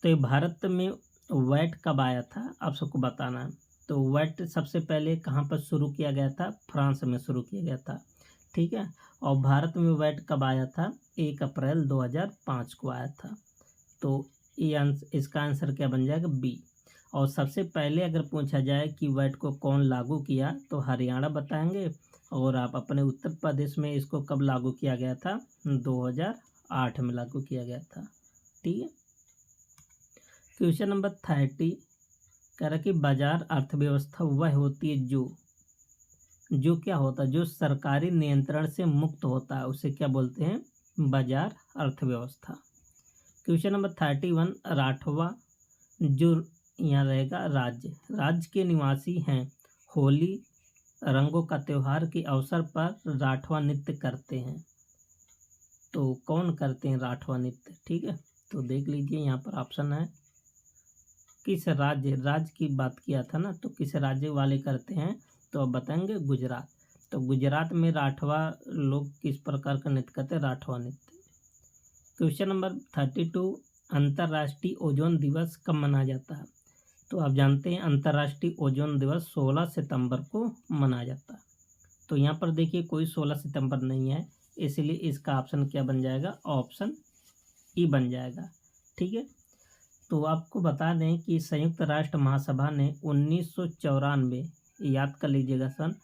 तो ये भारत में वैट कब आया था आप सबको बताना है। तो वैट सबसे पहले कहाँ पर शुरू किया गया था? फ्रांस में शुरू किया गया था। ठीक है, और भारत में वैट कब आया था? 1 अप्रैल 2005 को आया था। तो ये इसका आंसर क्या बन जाएगा? बी। और सबसे पहले अगर पूछा जाए कि वैट को कौन लागू किया तो हरियाणा बताएंगे। और आप अपने उत्तर प्रदेश में इसको कब लागू किया गया था? 2008 में लागू किया गया था। ठीक है। क्वेश्चन नंबर 30 कह रहा कि बाजार अर्थव्यवस्था वह होती है जो क्या होता है, जो सरकारी नियंत्रण से मुक्त होता है, उसे क्या बोलते हैं? बाजार अर्थव्यवस्था। क्वेश्चन नंबर 31 राठवा जो यहाँ रहेगा राज्य के निवासी हैं, होली रंगों का त्योहार के अवसर पर राठवा नृत्य करते हैं। तो कौन करते हैं राठवा नृत्य? ठीक है, तो देख लीजिए यहाँ पर ऑप्शन है किस राज्य की बात किया था ना, तो किस राज्य वाले करते हैं? तो अब बताएंगे गुजरात। तो गुजरात में राठवा लोग किस प्रकार का नृत्य करते हैं? राठवा नृत्य। क्वेश्चन नंबर 32 अंतर्राष्ट्रीय ओजोन दिवस कब मनाया जाता है? तो आप जानते हैं अंतर्राष्ट्रीय ओजोन दिवस 16 सितंबर को मनाया जाता है। तो यहाँ पर देखिए कोई 16 सितंबर नहीं है, इसलिए इसका ऑप्शन क्या बन जाएगा? ऑप्शन ई बन जाएगा। ठीक है। तो आपको बता दें कि संयुक्त राष्ट्र महासभा ने 1994, याद कर लीजिएगा सन,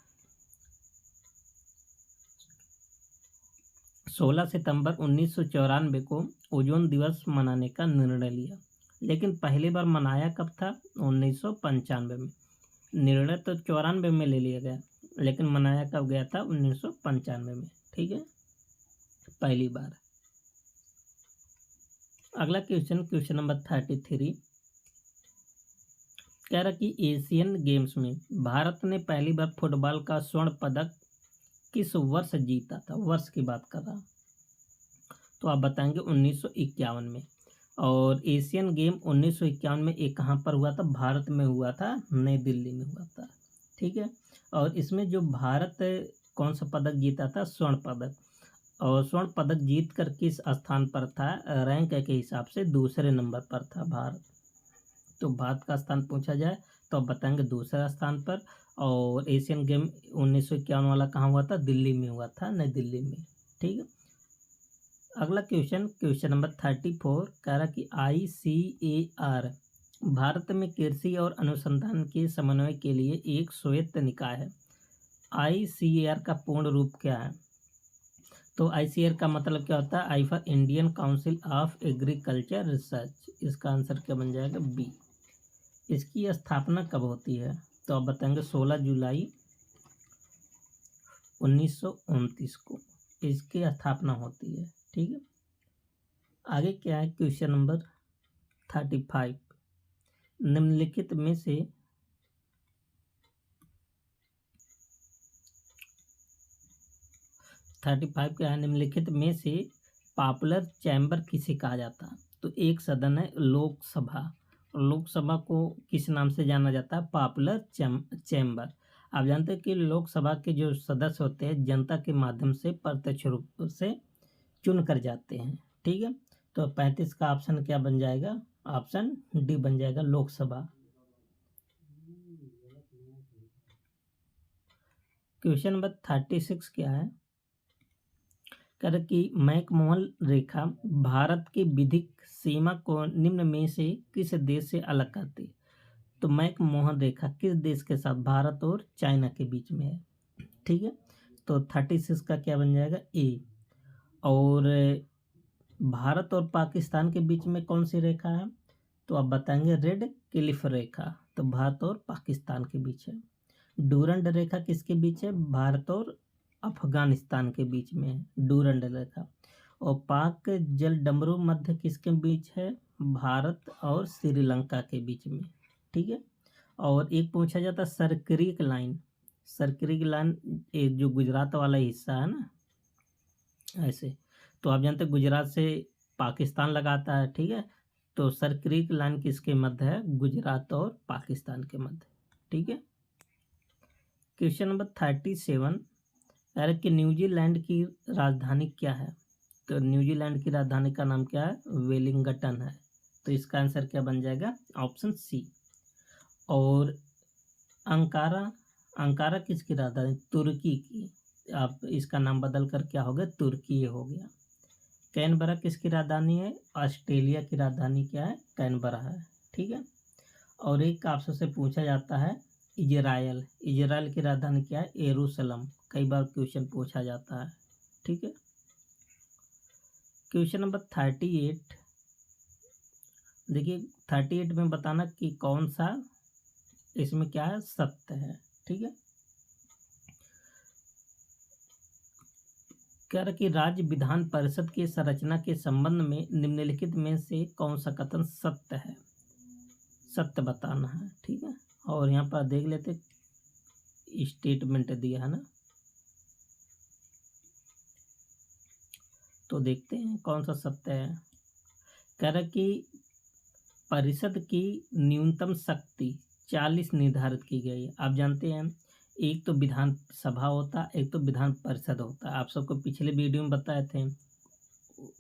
16 सितंबर 1994 को ओजोन दिवस मनाने का निर्णय लिया। लेकिन पहली बार मनाया कब था? 1995 में। निर्णय तो 94 में ले लिया गया, लेकिन मनाया कब गया था? 1995 में। ठीक है, पहली बार। अगला क्वेश्चन नंबर 33 कह रहा कि एशियन गेम्स में भारत ने पहली बार फुटबॉल का स्वर्ण पदक किस वर्ष जीता था? वर्ष की बात कर रहा, तो आप बताएंगे 1951 में। और एशियन गेम 1951 में एक कहाँ पर हुआ था? भारत में हुआ था, नई दिल्ली में हुआ था। ठीक है। और इसमें जो भारत कौन सा पदक जीता था? स्वर्ण पदक। और स्वर्ण पदक जीत कर किस स्थान पर था? रैंक के हिसाब से दूसरे नंबर पर था भारत। तो भारत का स्थान पूछा जाए तो आप बताएंगे दूसरा स्थान पर। और एशियन गेम 1951 वाला कहाँ हुआ था? दिल्ली में हुआ था, नई दिल्ली में। ठीक है। अगला क्वेश्चन नंबर 34 कह रहा कि ICAR भारत में कृषि और अनुसंधान के समन्वय के लिए एक स्वायत्त निकाय है। ICAR का पूर्ण रूप क्या है? तो ICAR का मतलब क्या होता है? I for Indian council of agricultural research. इसका आंसर क्या बन जाएगा? बी। इसकी स्थापना कब होती है? तो आप बताएंगे 16 जुलाई 1929 को इसकी स्थापना होती है। ठीक है। आगे क्या है? क्वेश्चन नंबर 35 निम्नलिखित में से क्या है? निम्नलिखित में से पॉपुलर चैम्बर किसे कहा जाता है? तो एक सदन है लोकसभा। लोकसभा को किस नाम से जाना जाता है? Popular chamber. आप जानते हैं कि लोकसभा के जो सदस्य होते हैं जनता के माध्यम से प्रत्यक्ष रूप से चुन कर जाते हैं। ठीक है। तो 35 का ऑप्शन क्या बन जाएगा? ऑप्शन डी बन जाएगा, लोकसभा। क्वेश्चन नंबर 36 क्या है? कर कि मैकमोहन रेखा भारत की विधिक सीमा को निम्न में से किस देश से अलग करती? तो मैकमोहन रेखा किस देश के साथ? भारत और चाइना के बीच में है। ठीक है। तो 36 का क्या बन जाएगा? ए। और भारत और पाकिस्तान के बीच में कौन सी रेखा है? तो आप बताएंगे रेड क्लिफ रेखा। तो भारत और पाकिस्तान के बीच है। डूरंड रेखा किसके बीच है? भारत और अफगानिस्तान के बीच में है डूरंड रेखा। और पाक जल डमरू मध्य किसके बीच है? भारत और श्रीलंका के बीच में। ठीक है। और एक पूछा जाता सरक्रिक लाइन। सरक्रिक लाइन जो गुजरात वाला हिस्सा है ना, ऐसे। तो आप जानते हैं गुजरात से पाकिस्तान लगाता है। ठीक है। तो सरक्रिक लाइन किसके मध्य है? गुजरात और पाकिस्तान के मध्य। ठीक है। क्वेश्चन नंबर 37 अरे कि न्यूजीलैंड की राजधानी क्या है? तो न्यूजीलैंड की राजधानी का नाम क्या है? वेलिंगटन है। तो इसका आंसर क्या बन जाएगा? Option C. और अंकारा किसकी राजधानी? तुर्की की। आप इसका नाम बदल कर क्या हो गया? तुर्की हो गया। कैनबरा किसकी राजधानी है? ऑस्ट्रेलिया की राजधानी क्या है? कैनबरा है। ठीक है। और एक आपसे से पूछा जाता है इजराइल। इजराइल की राजधानी क्या है? यरूशलेम। कई बार क्वेश्चन पूछा जाता है। ठीक है। Question number 38। देखिए 38 में बताना कि कौन सा इसमें क्या है, सत्य है। ठीक है। कह रहा कि राज्य विधान परिषद की संरचना के संबंध में निम्नलिखित में से कौन सा कथन सत्य है, सत्य बताना है। ठीक है। और यहाँ पर देख लेते स्टेटमेंट दिया है ना, तो देखते हैं कौन सा सत्य है। कह रहा कि परिषद की न्यूनतम शक्ति 40 निर्धारित की गई है। आप जानते हैं एक तो विधान सभा होता है, एक तो विधान परिषद होता है। आप सबको पिछले वीडियो में बताए थे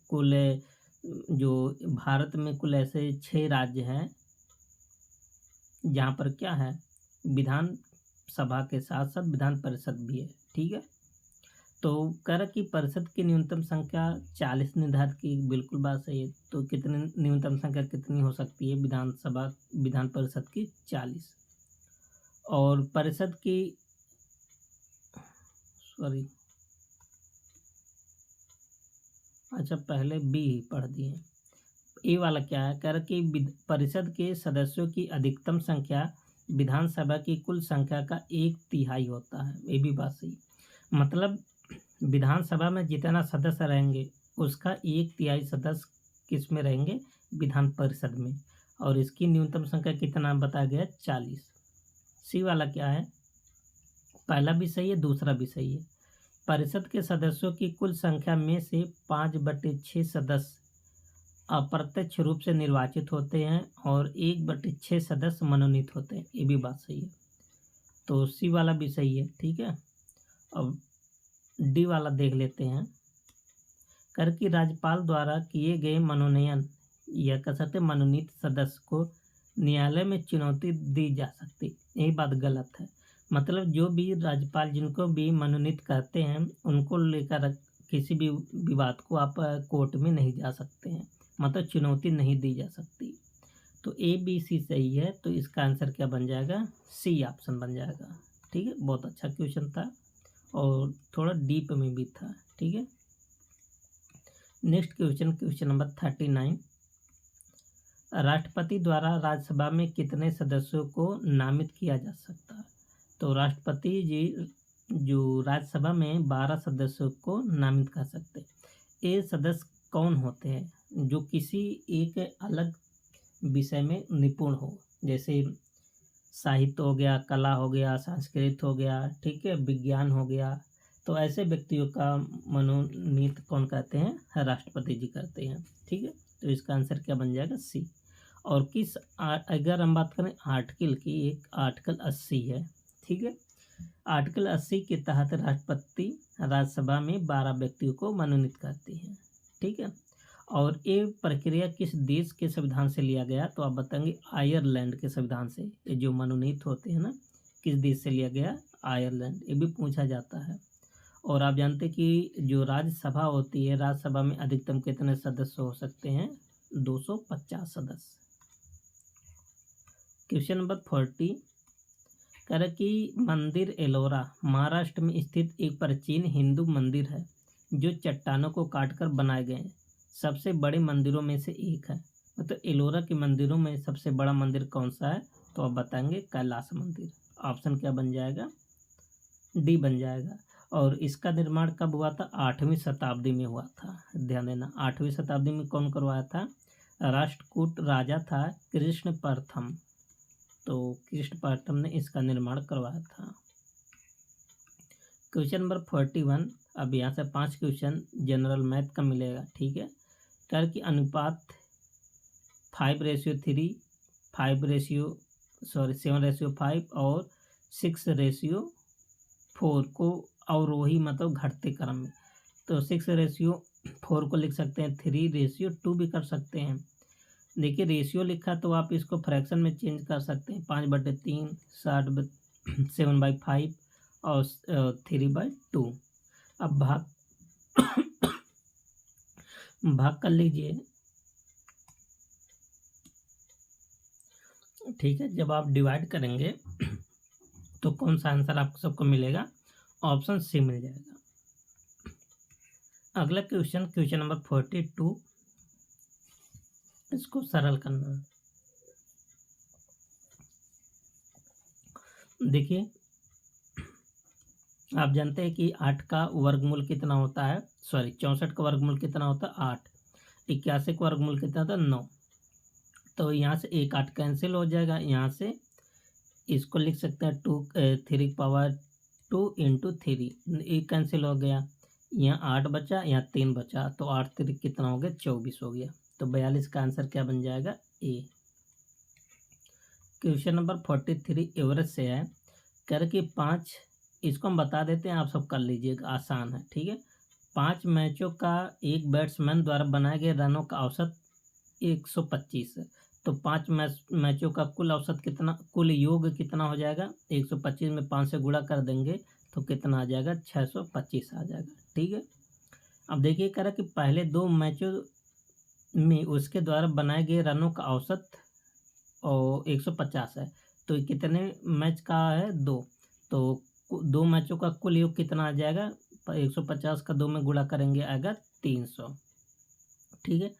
कुल जो भारत में कुल ऐसे 6 राज्य हैं जहाँ पर क्या है, विधान सभा के साथ साथ विधान परिषद भी है। ठीक है। तो कह रहा कि परिषद की न्यूनतम संख्या 40 निर्धारित की, बिल्कुल बात सही है। तो कितनी न्यूनतम संख्या कितनी हो सकती है? विधानसभा विधान परिषद की 40। और परिषद की सॉरी अच्छा पहले बी ही पढ़ दिए। ए वाला क्या है? कह रहा कि परिषद के सदस्यों की अधिकतम संख्या विधानसभा की कुल संख्या का 1/3 होता है। ये भी बात सही। मतलब विधानसभा में जितना सदस्य रहेंगे उसका 1/3 सदस्य किस में रहेंगे? विधान परिषद में। और इसकी न्यूनतम संख्या कितना बताया गया? 40। सी वाला क्या है? पहला भी सही है, दूसरा भी सही है। परिषद के सदस्यों की कुल संख्या में से 5/6 सदस्य अप्रत्यक्ष रूप से निर्वाचित होते हैं और 1/6 सदस्य मनोनीत होते हैं। ये भी बात सही है। तो सी वाला भी सही है। ठीक है। अब डी वाला देख लेते हैं। कर की राज्यपाल द्वारा किए गए मनोनयन या कह सकते मनोनीत सदस्य को न्यायालय में चुनौती दी जा सकती। यही बात गलत है। मतलब जो भी राज्यपाल जिनको भी मनोनीत करते हैं उनको लेकर किसी भी विवाद को आप कोर्ट में नहीं जा सकते हैं, मतलब चुनौती नहीं दी जा सकती। तो ए बी सी सही है। तो इसका आंसर क्या बन जाएगा? सी ऑप्शन बन जाएगा। ठीक है। बहुत अच्छा क्वेश्चन था और थोड़ा डीप में भी था। ठीक है। Next question, question number 39। राष्ट्रपति द्वारा राज्यसभा में कितने सदस्यों को नामित किया जा सकता है? तो राष्ट्रपति जी जो राज्यसभा में 12 सदस्यों को नामित कर सकते हैं। ये सदस्य कौन होते हैं? जो किसी एक अलग विषय में निपुण हो, जैसे साहित्य हो गया, कला हो गया, संस्कृत हो गया, ठीक है, विज्ञान हो गया। तो ऐसे व्यक्तियों का मनोनीत कौन कहते हैं? राष्ट्रपति जी करते हैं। ठीक है। तो इसका आंसर क्या बन जाएगा? सी। और किस अगर हम बात करें आर्टिकल की, एक आर्टिकल 80 है। ठीक है। आर्टिकल 80 के तहत राष्ट्रपति राज्यसभा में 12 व्यक्तियों को मनोनीत करते हैं। ठीक है। और ये प्रक्रिया किस देश के संविधान से लिया गया? तो आप बताएंगे आयरलैंड के संविधान से। ये जो मनोनीत होते हैं ना, किस देश से लिया गया? आयरलैंड। ये भी पूछा जाता है। और आप जानते हैं कि जो राज्यसभा होती है, राज्यसभा में अधिकतम कितने सदस्य हो सकते हैं? 250 सदस्य। Question number 40। कह रहा कि मंदिर एलोरा महाराष्ट्र में स्थित एक प्राचीन हिंदू मंदिर है जो चट्टानों को काटकर बनाए गए हैं। सबसे बड़े मंदिरों में से एक है। मतलब एलोरा के मंदिरों में सबसे बड़ा मंदिर कौन सा है? तो आप बताएंगे कैलाश मंदिर। ऑप्शन क्या बन जाएगा? डी बन जाएगा। और इसका निर्माण कब हुआ था? 8वीं शताब्दी में हुआ था। ध्यान देना, 8वीं शताब्दी में कौन करवाया था? राष्ट्रकूट राजा था कृष्ण प्रथम। तो कृष्ण प्रथम ने इसका निर्माण करवाया था। Question number 41। अब यहाँ से 5 क्वेश्चन जनरल मैथ का मिलेगा। ठीक है। कर की अनुपात 5:3, 7:5 और 6:4 को अवरोही मतलब घटते क्रम में। तो 6:4 को लिख सकते हैं, 3:2 भी कर सकते हैं। देखिए रेशियो लिखा तो आप इसको फ्रैक्शन में चेंज कर सकते हैं। 5/3, 7/5 और 3/2। अब भाग भाग कर लीजिए। ठीक है, जब आप डिवाइड करेंगे तो कौन सा आंसर आपको सबको मिलेगा? ऑप्शन सी मिल जाएगा। अगला क्वेश्चन, क्वेश्चन नंबर 42, इसको सरल करना है। देखिए, आप जानते हैं कि 8 का वर्गमूल कितना होता है, सॉरी 64 का वर्गमूल कितना होता है 8, 81 का वर्गमूल कितना होता है 9। तो यहाँ से एक 8 कैंसिल हो जाएगा, यहाँ से इसको लिख सकते हैं 3 इंटू 3, एक कैंसिल हो गया, यहाँ 8 बचा, यहाँ 3 बचा, तो 8 3 कितना हो गया 24 हो गया। तो 42 का आंसर क्या बन जाएगा? ए। क्वेश्चन नंबर 43 एवरेज से है, कह रहे कि 5, इसको हम बता देते हैं, आप सब कर लीजिएगा, आसान है, ठीक है। 5 मैचों का एक बैट्समैन द्वारा बनाए गए रनों का औसत 125 है। तो 5 मैचों का कुल औसत कितना, कुल योग कितना हो जाएगा? 125 में 5 से गुणा कर देंगे तो कितना आ जाएगा? 625 आ जाएगा, ठीक है। अब देखिए, कह रहा कि पहले 2 मैचों में उसके द्वारा बनाए गए रनों का औसत और 150 है। तो कितने मैच का है? 2। तो 2 मैचों का कुल योग कितना आ जाएगा? 150 का 2 में गुणा करेंगे आएगा 300, ठीक है।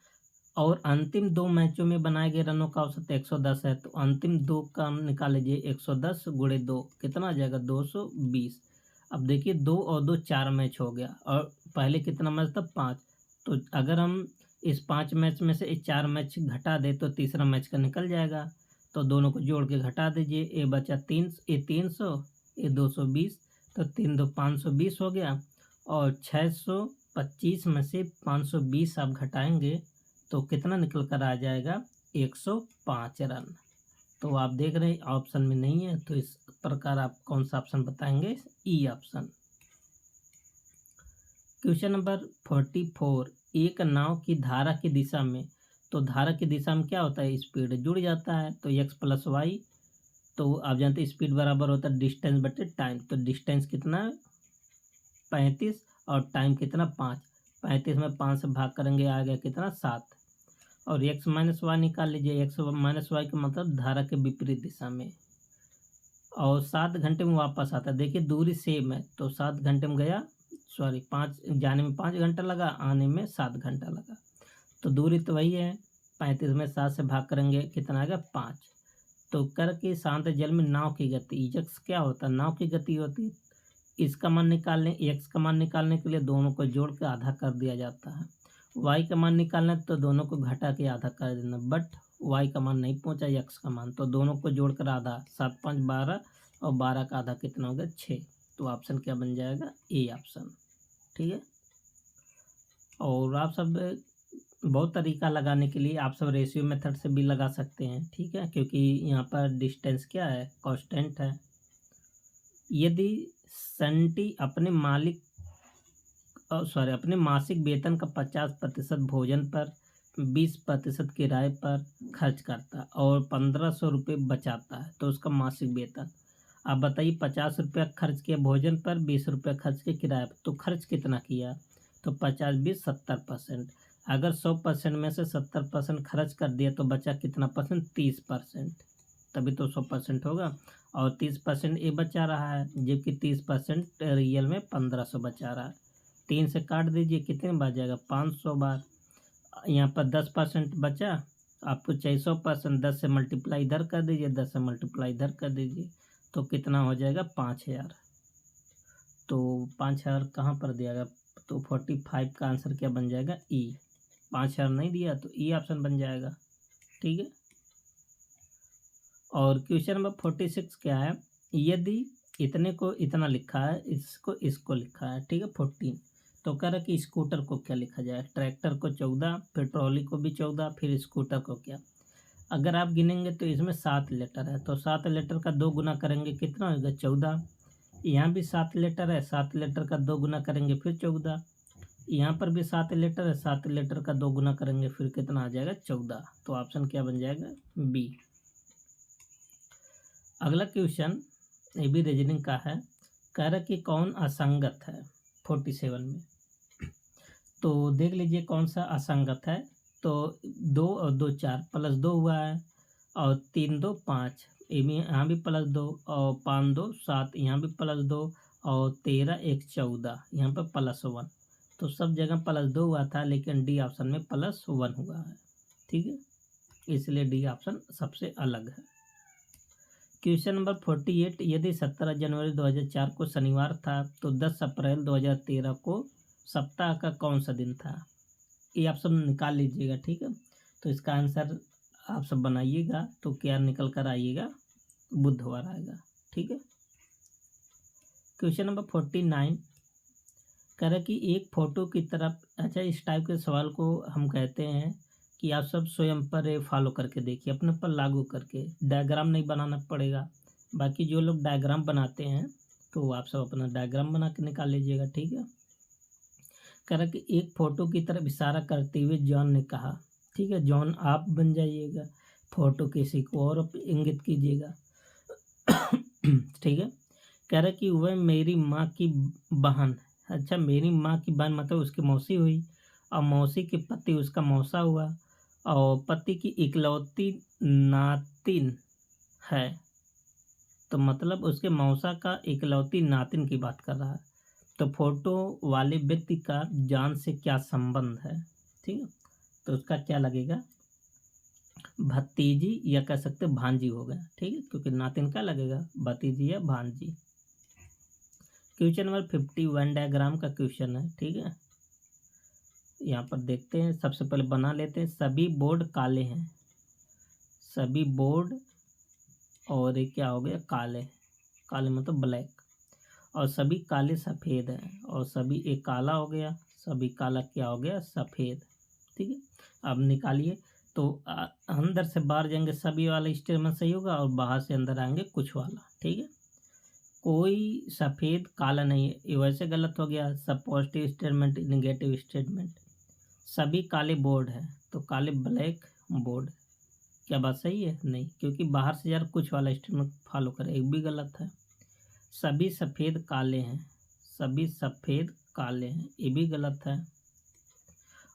और अंतिम 2 मैचों में बनाए गए रनों का औसत 110 है। तो अंतिम 2 का निकाल लीजिए, 110 गुणे 2 कितना आ जाएगा? 220। अब देखिए 2 और 2 4 मैच हो गया, और पहले कितना मैच था? 5। तो अगर हम इस 5 मैच में से 4 मैच घटा दे तो तीसरा मैच का निकल जाएगा। तो दोनों को जोड़ के घटा दीजिए, ये बचा 300, ये 220, तो 3 2 520 हो गया, और 625 में से 520 आप घटाएंगे तो कितना निकल कर आ जाएगा? 105 रन। तो आप देख रहे हैं ऑप्शन में नहीं है, तो इस प्रकार आप कौन सा ऑप्शन बताएंगे? E option. क्वेश्चन नंबर 44, एक नाव की धारा की दिशा में, तो धारा की दिशा में क्या होता है? स्पीड जुड़ जाता है, तो x प्लस वाई, तो आप जानते हैं स्पीड बराबर होता है डिस्टेंस बटे टाइम। तो डिस्टेंस कितना है? 35, और टाइम कितना? 5। 35 में 5 से भाग करेंगे, आ गया कितना? 7। और x माइनस वाई निकाल लीजिए, x माइनस वाई का मतलब धारा के विपरीत दिशा में, और 7 घंटे में वापस आता है। देखिए दूरी सेम है, तो 7 घंटे में गया, सॉरी 5 जाने में 5 घंटा लगा, आने में 7 घंटा लगा, तो दूरी तो वही है। 35 में 7 से भाग करेंगे, कितना आएगा? 5। तो कर के शांत जल में नाव की गति, x क्या होता है? नाव की गति होती है। इसका मान निकालने, x का मान निकालने के लिए दोनों को जोड़ के आधा कर दिया जाता है। y का मान निकालना तो दोनों को घटा के आधा कर देना, बट y का मान नहीं पहुंचा, x का मान, तो दोनों को जोड़कर आधा, 7 5 12, और 12 का आधा कितना होगा? 6। तो ऑप्शन क्या बन जाएगा? ए ऑप्शन, ठीक है। और आप सब बहुत तरीका लगाने के लिए आप सब रेशियो मेथड से भी लगा सकते हैं, ठीक है, क्योंकि यहाँ पर डिस्टेंस क्या है? कांस्टेंट है। यदि संटी अपने अपने मासिक वेतन का 50% भोजन पर, 20% किराए पर खर्च करता है और 1500 रुपये बचाता है, तो उसका मासिक वेतन, आप बताइए 50 रुपया खर्च किया भोजन पर, 20 रुपया खर्च किया किराए पर, तो खर्च कितना किया? तो 50 20 70%। अगर 100% में से 70% खर्च कर दिया तो बचा कितना परसेंट? 30%, तभी तो 100% होगा। और 30% ये बचा रहा है, जबकि 30% रियल में 1500 बचा रहा है। 3 से काट दीजिए, कितने बार जाएगा? 500 बार। यहाँ पर 10% बचा, आपको चाहिए 100%, 10 से मल्टीप्लाई इधर कर दीजिए, 10 से मल्टीप्लाई इधर कर दीजिए, तो कितना हो जाएगा? 5000। तो 5000 कहाँ पर दिया गया? तो 45 का आंसर क्या बन जाएगा? ई। 5000 नहीं दिया तो ई ऑप्शन बन जाएगा, ठीक है। और क्वेश्चन नंबर 46 क्या है? यदि इतने को इतना लिखा है, इसको लिखा है, ठीक है, 14, तो कह रहा कि स्कूटर को क्या लिखा जाए? ट्रैक्टर को 14, फिर ट्रॉली को भी 14, फिर स्कूटर को क्या? अगर आप गिनेंगे तो इसमें 7 लेटर है, तो 7 लेटर का 2 गुना करेंगे, कितना होगा? 14। यहाँ भी 7 लेटर है, 7 लेटर का 2 गुना करेंगे फिर 14। यहाँ पर भी 7 लेटर है, 7 लेटर का 2 गुना करेंगे फिर कितना आ जाएगा? 14। तो ऑप्शन क्या बन जाएगा? बी। अगला क्वेश्चन ये भी रीजनिंग का है, कह रहा कि कौन असंगत है 47 में। तो देख लीजिए कौन सा असंगत है। तो 2 और 2 4, +2 हुआ है, और 3 2 5, यहाँ भी +2 और 5 2 7, यहाँ भी +2 और 13 1 14, यहाँ पर +1। तो सब जगह +2 हुआ था, लेकिन डी ऑप्शन में +1 हुआ है। ठीक है, इसलिए डी ऑप्शन सबसे अलग है। क्वेश्चन नंबर 48, यदि 17 जनवरी 2004 को शनिवार था तो 10 अप्रैल 2013 को सप्ताह का कौन सा दिन था? ये आप सब निकाल लीजिएगा। ठीक है, तो इसका आंसर आप सब बनाइएगा तो क्या निकल कर आइएगा? बुधवार आएगा। ठीक है, क्वेश्चन नंबर 49 कह रहा है कि एक फोटो की तरफ, अच्छा इस टाइप के सवाल को हम कहते हैं कि आप सब स्वयं पर फॉलो करके देखिए, अपने पर लागू करके, डायग्राम नहीं बनाना पड़ेगा। बाकी जो लोग डायग्राम बनाते हैं तो आप सब अपना डायग्राम बना के निकाल लीजिएगा। ठीक है, कह रहा कि एक फोटो की तरफ इशारा करते हुए जॉन ने कहा, ठीक है, जॉन आप बन जाइएगा, फोटो किसी को और इंगित कीजिएगा। ठीक है, कह रहा कि वह मेरी माँ की बहन, अच्छा मेरी माँ की बहन मतलब उसकी मौसी हुई, और मौसी के पति उसका मौसा हुआ, और पति की इकलौती नातिन है, तो मतलब उसके मौसा का इकलौती नातिन की बात कर रहा है। तो फोटो वाले व्यक्ति का जान से क्या संबंध है? ठीक है, तो उसका क्या लगेगा? भतीजी या कह सकते भांजी हो गया। ठीक है, क्योंकि नातिन का लगेगा, भतीजी या भांजी। क्वेश्चन नंबर 51 डायग्राम का क्वेश्चन है। ठीक है, यहाँ पर देखते हैं, सबसे पहले बना लेते हैं। सभी बोर्ड काले हैं, सभी बोर्ड, और ये क्या हो गया? काले, काले मतलब ब्लैक, और सभी काले सफ़ेद हैं, और सभी एक काला हो गया, सभी काला क्या हो गया? सफ़ेद। ठीक है, अब निकालिए। तो अंदर से बाहर जाएंगे सभी वाला स्टेटमेंट सही होगा, और बाहर से अंदर आएंगे कुछ वाला। ठीक है, कोई सफ़ेद काला नहीं है, ये वैसे गलत हो गया। सब पॉजिटिव स्टेटमेंट, निगेटिव स्टेटमेंट। सभी काले बोर्ड है, तो काले ब्लैक बोर्ड, क्या बात सही है? नहीं, क्योंकि बाहर से यार कुछ वाला स्टेटमेंट फॉलो करे, एक भी गलत है। सभी सफ़ेद काले हैं, सभी सफ़ेद काले हैं, ये भी गलत है।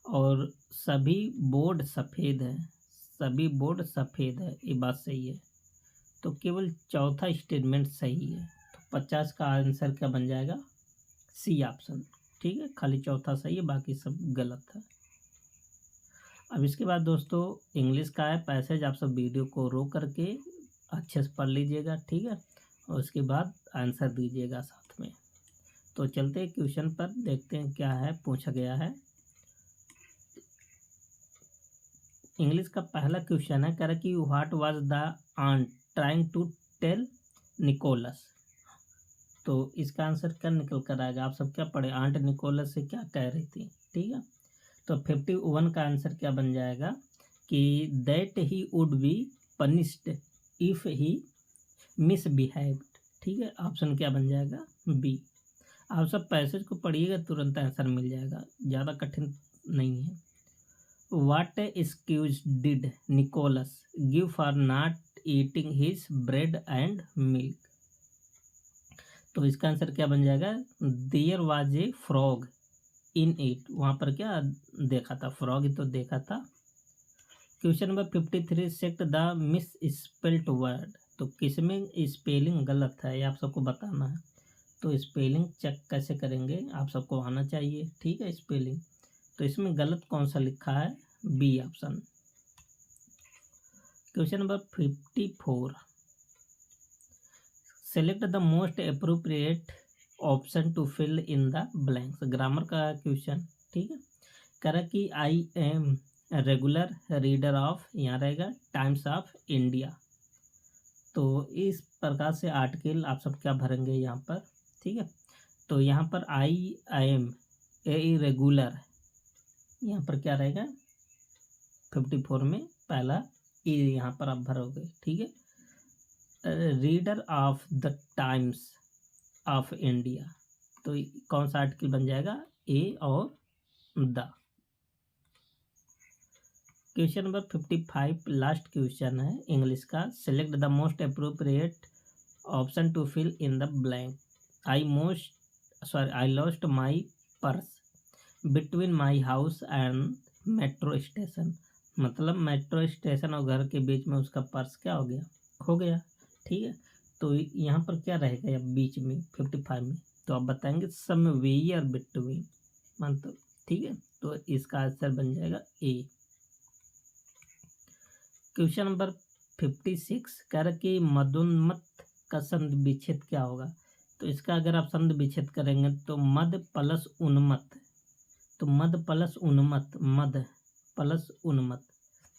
और सभी बोर्ड सफ़ेद है, सभी बोर्ड सफ़ेद है, ये बात सही है। तो केवल चौथा स्टेटमेंट सही है, तो 50 का आंसर क्या बन जाएगा? C option. ठीक है, खाली चौथा सही है, बाकी सब गलत है। अब इसके बाद दोस्तों इंग्लिश का है पैसेज, आप सब वीडियो को रोक करके अच्छे से पढ़ लीजिएगा। ठीक है, और उसके बाद आंसर दीजिएगा साथ में। तो चलते हैं क्वेश्चन पर, देखते हैं क्या है पूछा गया है। इंग्लिश का पहला क्वेश्चन है, कह रहा कि what was the aunt trying to tell Nicholas. तो इसका आंसर क्या निकल कर आएगा? आप सब क्या पढ़े? आंट निकोलस से क्या कह रही थी? ठीक है, तो 51 का आंसर क्या बन जाएगा कि that he would be punished if he misbehaved. ठीक है, ऑप्शन क्या बन जाएगा? बी। आप सब पैसेज को पढ़िएगा, तुरंत आंसर मिल जाएगा, ज़्यादा कठिन नहीं है। What excuse did Nicholas give for not eating his bread and milk? तो इसका आंसर क्या बन जाएगा? There was a frog in it। वहाँ पर क्या देखा था? फ्रॉग ही तो देखा था। Question number 53, sect the miss spelt word. तो किसमें स्पेलिंग गलत है ये आप सबको बताना है। तो स्पेलिंग चेक कैसे करेंगे? आप सबको आना चाहिए। ठीक है, स्पेलिंग। तो इसमें गलत कौन सा लिखा है? B option. Question number 54, select the most appropriate option to fill in the blanks. Grammar का क्वेश्चन। ठीक है, कह रहा कि I am regular reader of, यहाँ रहेगा टाइम्स ऑफ इंडिया। तो इस प्रकार से आर्टिकल आप सब क्या भरेंगे यहाँ पर? ठीक है, तो यहाँ पर आई एम ए रेगुलर, यहाँ पर क्या रहेगा? 54 में पहला ए यहाँ पर आप भरोगे। ठीक है, reader of the Times of India, तो कौन सा आर्टिकल बन जाएगा? ए और the. Question number 55 last question है इंग्लिश का, select the most appropriate option to fill in the blank. I lost my purse between my house and metro station. मतलब metro station और घर के बीच में उसका पर्स क्या हो गया, खो गया। ठीक है, तो यहाँ पर क्या रहेगा अब बीच में 55 में, तो आप बताएंगे समवेयर बिटवीन, मतलब ठीक है, तो इसका आंसर बन जाएगा ए। क्वेश्चन नंबर 56 कह रहा कि मदोन्मत्त का संधि विच्छेद क्या होगा। तो इसका अगर आप संधि विच्छेद करेंगे तो मद प्लस उन्मत्त, तो मद प्लस उन्मत्त, मद प्लस उन्मत्त,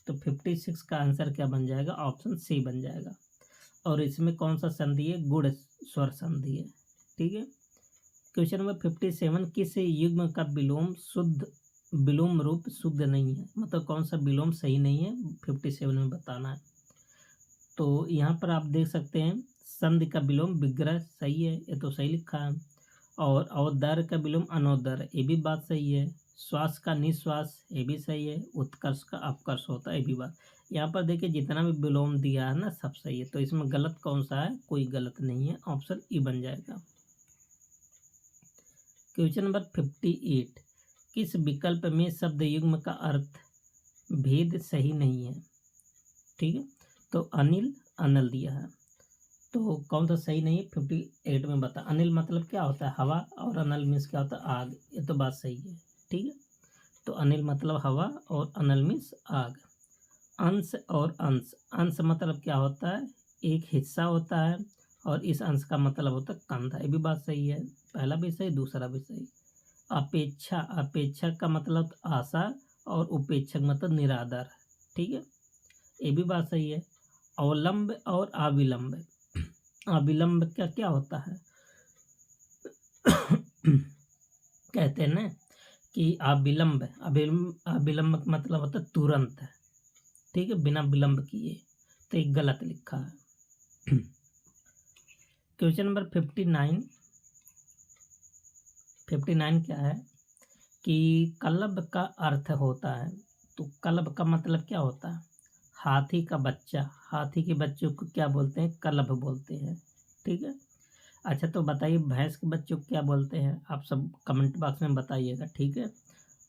तो 56 का आंसर क्या बन जाएगा, ऑप्शन सी बन जाएगा। और इसमें कौन सा संधि है, गुण स्वर संधि है। ठीक है, क्वेश्चन नंबर 57 किस युग्म का विलोम शुद्ध, विलोम रूप शुद्ध नहीं है, मतलब कौन सा विलोम सही नहीं है 57 में बताना है। तो यहाँ पर आप देख सकते हैं संधि का विलोम विग्रह सही है, ये तो सही लिखा है। और अवोदर का विलोम अनोदर, ये भी बात सही है। श्वास का निश्वास, ये भी सही है। उत्कर्ष का अपकर्ष होता है, ये भी बात। यहाँ पर देखिए जितना भी विलोम दिया है ना सब सही है, तो इसमें गलत कौन सा है, कोई गलत नहीं है, ऑप्शन ई बन जाएगा। क्वेश्चन नंबर 58 किस विकल्प में शब्द युग्म का अर्थ भेद सही नहीं है। ठीक है, तो अनिल अनल दिया है, तो कौन सा सही नहीं है 58 में बता। अनिल मतलब क्या होता है, हवा, और अनल मीन्स क्या होता है, आग, ये तो बात सही है। ठीक है, तो अनिल मतलब हवा और अनल मीन्स आग। अंश और अंश, अंश मतलब क्या होता है, एक हिस्सा होता है, और इस अंश का मतलब होता है कंधा, ये भी बात सही है, पहला भी सही दूसरा भी सही। अपेक्षा, अपेक्षा का मतलब आशा, और उपेक्षक मतलब निरादर। ठीक है, ये भी बात सही है। अवलंब और अविलंब, अविलंब का क्या होता है कहते हैं ना कि अविलंब, अविलंब का मतलब होता है तुरंत। ठीक है, बिना विलंब किए, तो एक गलत लिखा है। क्वेश्चन नंबर 59 क्या है कि कलब का अर्थ होता है, तो कलब का मतलब क्या होता है, हाथी का बच्चा, हाथी के बच्चों को क्या बोलते हैं, कलब बोलते हैं। ठीक है, अच्छा तो बताइए भैंस के बच्चों को क्या बोलते हैं, आप सब कमेंट बॉक्स में बताइएगा। ठीक है,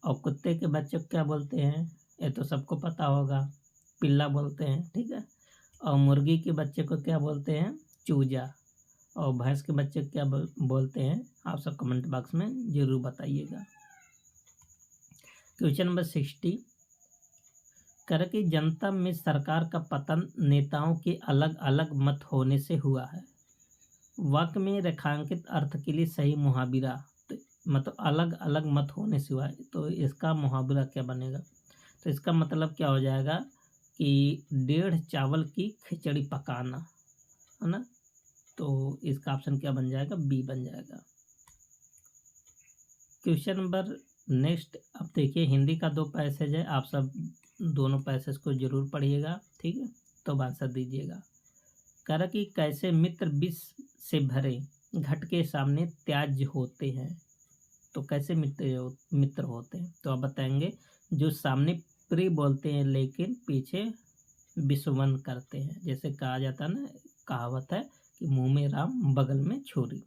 और कुत्ते के बच्चों को क्या बोलते हैं, ये तो सबको पता होगा, पिल्ला बोलते हैं। ठीक है, और मुर्गी के बच्चे को क्या बोलते हैं, चूजा, और भैंस के बच्चे को क्या बोलते हैं, आप सब कमेंट बॉक्स में जरूर बताइएगा। क्वेश्चन नंबर 60 कर कि जनता में सरकार का पतन नेताओं के अलग अलग मत होने से हुआ है। वाक्य में रेखांकित अर्थ के लिए सही मुहावरा, तो मतलब अलग अलग मत होने से हुआ है, तो इसका मुहावरा क्या बनेगा, तो इसका मतलब क्या हो जाएगा कि 1.5 चावल की खिचड़ी पकाना, है ना, तो इसका ऑप्शन क्या बन जाएगा, बी बन जाएगा। क्वेश्चन नंबर नेक्स्ट, अब देखिए हिंदी का 2 पैसेज है, आप सब दोनों पैसेज को जरूर पढ़िएगा। ठीक है, तो आंसर दीजिएगा। कह रहा कि कैसे मित्र विष से भरे घट के सामने त्याज्य होते हैं, तो कैसे मित्र होते हैं, तो आप बताएंगे जो सामने प्रिय बोलते हैं लेकिन पीछे विषवन करते हैं। जैसे कहा जाता है ना, कहावत है कि मुंह में राम बगल में छुरी,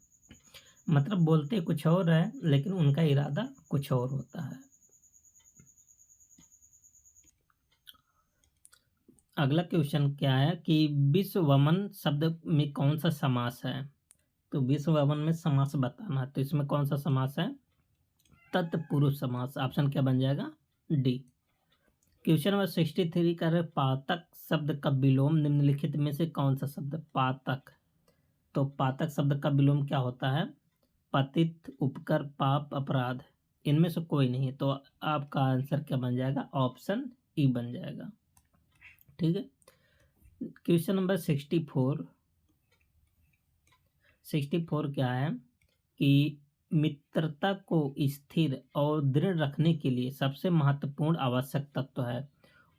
मतलब बोलते कुछ और है लेकिन उनका इरादा कुछ और होता है। अगला क्वेश्चन क्या है कि विश्ववमन शब्द में कौन सा समास है, तो विश्ववमन में समास बताना है, तो इसमें कौन सा समास है, तत्पुरुष समास, ऑप्शन क्या बन जाएगा, डी। क्वेश्चन नंबर 63 का पातक शब्द का विलोम निम्नलिखित में से कौन सा शब्द, पातक, तो पातक शब्द का विलोम क्या होता है, पतित, उपकर, पाप, अपराध, इनमें से कोई नहीं है, तो आपका आंसर क्या बन जाएगा, ऑप्शन ई बन जाएगा। ठीक है, क्वेश्चन नंबर 64 क्या है कि मित्रता को स्थिर और दृढ़ रखने के लिए सबसे महत्वपूर्ण आवश्यक तत्व है,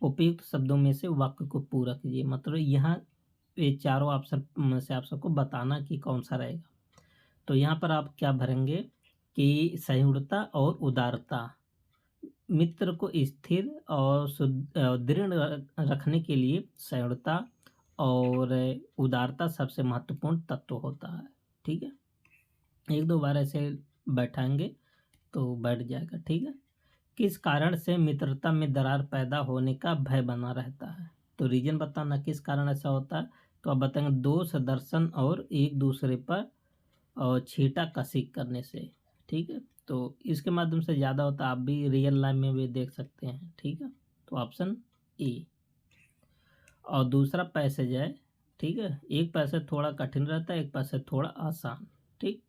उपयुक्त शब्दों में से वाक्य को पूरा कीजिए। मतलब यहाँ ये चारों ऑप्शन में से आप सबको बताना कि कौन सा रहेगा। तो यहाँ पर आप क्या भरेंगे कि सहिष्णुता और उदारता, मित्र को स्थिर और दृढ़ रखने के लिए सहिष्णुता और उदारता सबसे महत्वपूर्ण तत्व होता है। ठीक है, 1-2 बार ऐसे बैठाएंगे तो बैठ जाएगा। ठीक है, किस कारण से मित्रता में दरार पैदा होने का भय बना रहता है? तो रीजन बताना किस कारण ऐसा होता है। तो आप बताएंगे दोष दर्शन और एक दूसरे पर और छीटा कसी करने से। ठीक है, तो इसके माध्यम से ज़्यादा होता है, आप भी रियल लाइफ में भी देख सकते हैं। ठीक है, तो ऑप्शन ए। और दूसरा पैसेज है, ठीक है, एक पैसेज थोड़ा कठिन रहता है, एक पैसेज थोड़ा आसान। ठीक,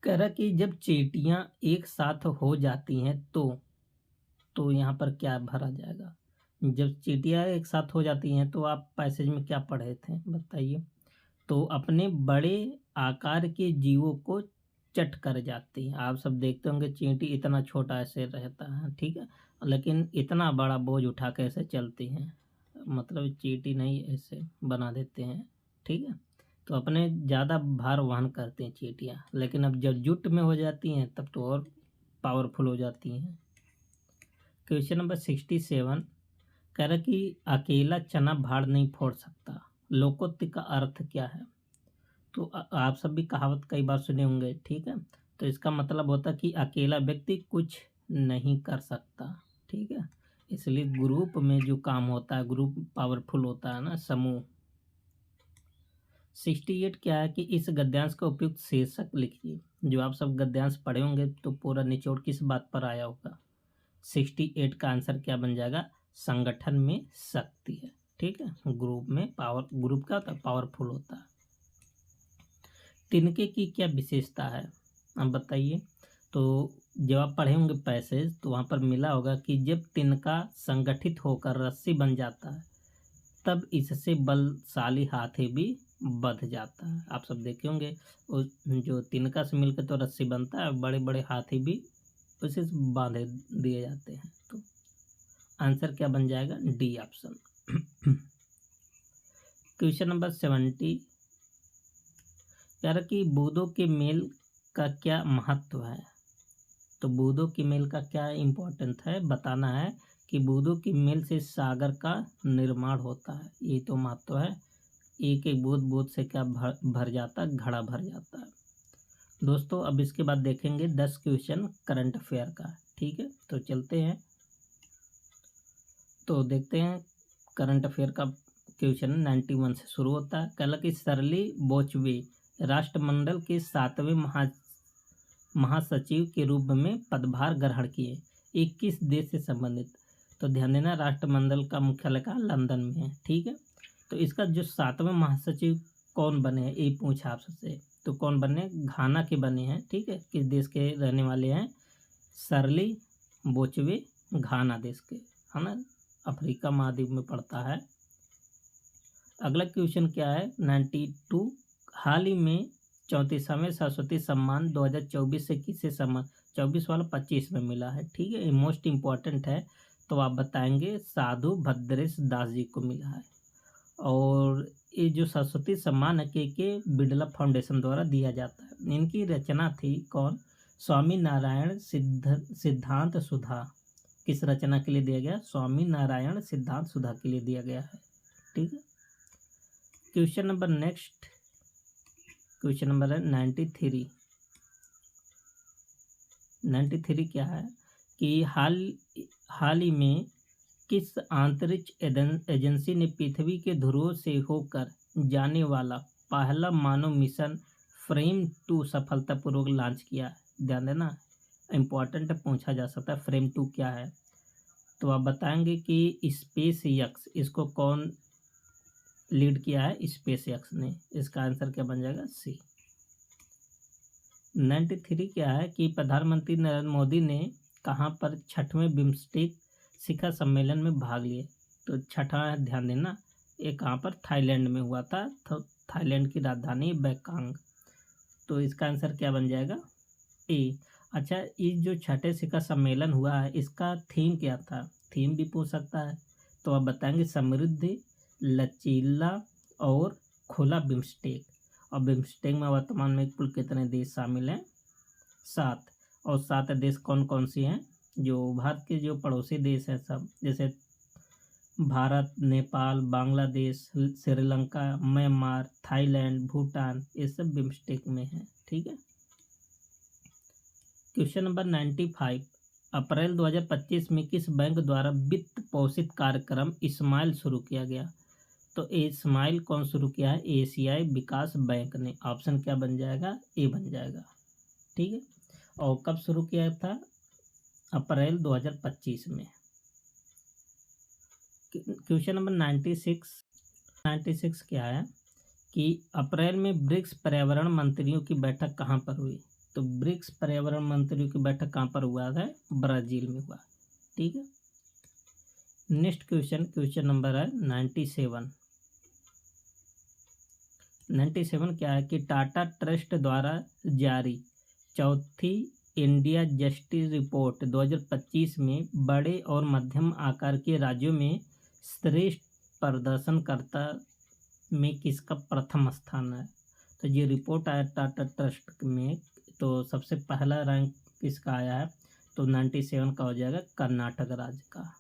कह रहा कि जब चींटियां एक साथ हो जाती हैं तो यहाँ पर क्या भरा जाएगा। जब चींटियां एक साथ हो जाती हैं तो आप पैसेज में क्या पढ़े थे बताइए। तो अपने बड़े आकार के जीवों को चट कर जाती हैं। आप सब देखते होंगे चींटी इतना छोटा ऐसे रहता है, ठीक है, लेकिन इतना बड़ा बोझ उठा के ऐसे चलती हैं। मतलब चींटी नहीं ऐसे बना देते हैं। ठीक है, तो अपने ज़्यादा भार वहन करती हैं चींटियाँ, लेकिन अब जब जुट में हो जाती हैं तब तो और पावरफुल हो जाती हैं। क्वेश्चन नंबर 67 कह रहा कि अकेला चना भाड़ नहीं फोड़ सकता, लोकोक्ति का अर्थ क्या है। तो आप सब भी कहावत कई बार सुने होंगे। ठीक है, तो इसका मतलब होता है कि अकेला व्यक्ति कुछ नहीं कर सकता। ठीक है, इसलिए ग्रुप में जो काम होता है, ग्रुप पावरफुल होता है ना, समूह। 68 क्या है कि इस गद्यांश का उपयुक्त शीर्षक लिखिए। जो आप सब गद्यांश पढ़े होंगे तो पूरा निचोड़ किस बात पर आया होगा। 68 का आंसर क्या बन जाएगा, संगठन में शक्ति है। ठीक है, ग्रुप में पावर, ग्रुप का होता है पावरफुल होता है। तिनके की क्या विशेषता है, अब बताइए। तो जब आप पढ़े होंगे पैसेज तो वहाँ पर मिला होगा कि जब तिनका संगठित होकर रस्सी बन जाता है तब इससे बलशाली हाथी भी बंध जाता है। आप सब देखे होंगे उस जो तिनका से मिलकर तो रस्सी बनता है, बड़े बड़े हाथी भी उसे बांधे दिए जाते हैं। तो आंसर क्या बन जाएगा, डी ऑप्शन। क्वेश्चन नंबर 70 यार कि बूंदों के मेल का क्या महत्व है। तो बूंदों के मेल का क्या इम्पोर्टेंट है, बताना है कि बूंदों की मेल से सागर का निर्माण होता है। ये तो महत्व है, एक एक बूंद बूंद से क्या भर जाता है, घड़ा भर जाता है। दोस्तों अब इसके बाद देखेंगे 10 क्वेश्चन करंट अफेयर का। ठीक है, तो चलते हैं, तो देखते हैं करंट अफेयर का। क्वेश्चन 91 से शुरू होता है। कल की सरली बोचवे राष्ट्रमंडल के 7वें महासचिव के रूप में पदभार ग्रहण किए। 21 देश से संबंधित। तो ध्यान देना, राष्ट्रमंडल का मुख्यालय कहाँ, लंदन में है। ठीक है, तो इसका जो 7वें महासचिव कौन बने हैं, ये पूछा आप सबसे। तो कौन बने, घाना के बने हैं। ठीक है, किस देश के रहने वाले हैं, सरली बोचवे घाना देश के, है ना, अफ्रीका महाद्वीप में पड़ता है। अगला क्वेश्चन क्या है 92, हाल ही में 34वें सरस्वती सम्मान 2024 से किसे सम्मान, 24 वाला 25 में मिला है। ठीक है, ये मोस्ट इम्पॉर्टेंट है। तो आप बताएंगे साधु भद्रेश दास जी को मिला है। और ये जो सरस्वती सम्मान है के बिड़ला फाउंडेशन द्वारा दिया जाता है। इनकी रचना थी कौन, स्वामी नारायण सिद्धांत सुधा। किस रचना के लिए दिया गया, स्वामी नारायण सिद्धांत सुधा के लिए दिया गया है। ठीक है, question number next, question number है 93। 93 क्या है कि हाल ही में किस अंतरिक्ष एजेंसी ने पृथ्वी के ध्रुव से होकर जाने वाला पहला मानव मिशन फ्रेम 2 सफलतापूर्वक लॉन्च किया है। ध्यान देना, इम्पोर्टेंट पूछा जा सकता है फ्रेम 2 क्या है। तो आप बताएंगे कि स्पेस एक्स, इसको कौन लीड किया है, स्पेस एक्स ने। इसका आंसर क्या बन जाएगा, सी। 93 क्या है कि प्रधानमंत्री नरेंद्र मोदी ने कहाँ पर 6वें बिम्स्टेक शिखर सम्मेलन में भाग लिए। तो छठा ध्यान देना, ये कहाँ पर, थाईलैंड में हुआ था। थाईलैंड की राजधानी बैंकॉक। तो इसका आंसर क्या बन जाएगा, ए। अच्छा, इस जो 6ठे शिखर सम्मेलन हुआ है इसका थीम क्या था, थीम भी पूछ सकता है। तो आप बताएंगे समृद्धि, लचीला और खुला बिम्स्टेक। और बिम्स्टेक में वर्तमान में कुल कितने देश शामिल हैं, 7। और 7 देश कौन कौन सी हैं, जो भारत के जो पड़ोसी देश हैं सब, जैसे भारत, नेपाल, बांग्लादेश, श्रीलंका, म्यांमार, थाईलैंड, भूटान, ये सब बिम्स्टेक में हैं। ठीक है, क्वेश्चन नंबर 95, अप्रैल 2025 में किस बैंक द्वारा वित्त पोषित कार्यक्रम इस्माइल शुरू किया गया? तो इस्माइल कौन शुरू किया है? एशियाई विकास बैंक ने। ऑप्शन क्या बन जाएगा? ए बन जाएगा। ठीक है। और कब शुरू किया था? अप्रैल 2025 में। क्वेश्चन नंबर 96 क्या है कि अप्रैल में ब्रिक्स पर्यावरण मंत्रियों की बैठक कहाँ पर हुई? तो ब्रिक्स पर्यावरण मंत्रियों की बैठक कहाँ पर हुआ है? ब्राजील में हुआ। ठीक है। नेक्स्ट क्वेश्चन नंबर है 97 क्या है कि टाटा ट्रस्ट द्वारा जारी चौथी इंडिया जस्टिस रिपोर्ट 2025 में बड़े और मध्यम आकार के राज्यों में श्रेष्ठ प्रदर्शनकर्ता में किसका प्रथम स्थान है? तो ये रिपोर्ट आया टाटा ट्रस्ट में, तो सबसे पहला रैंक किसका आया है? तो 97 का हो जाएगा कर्नाटक राज्य का।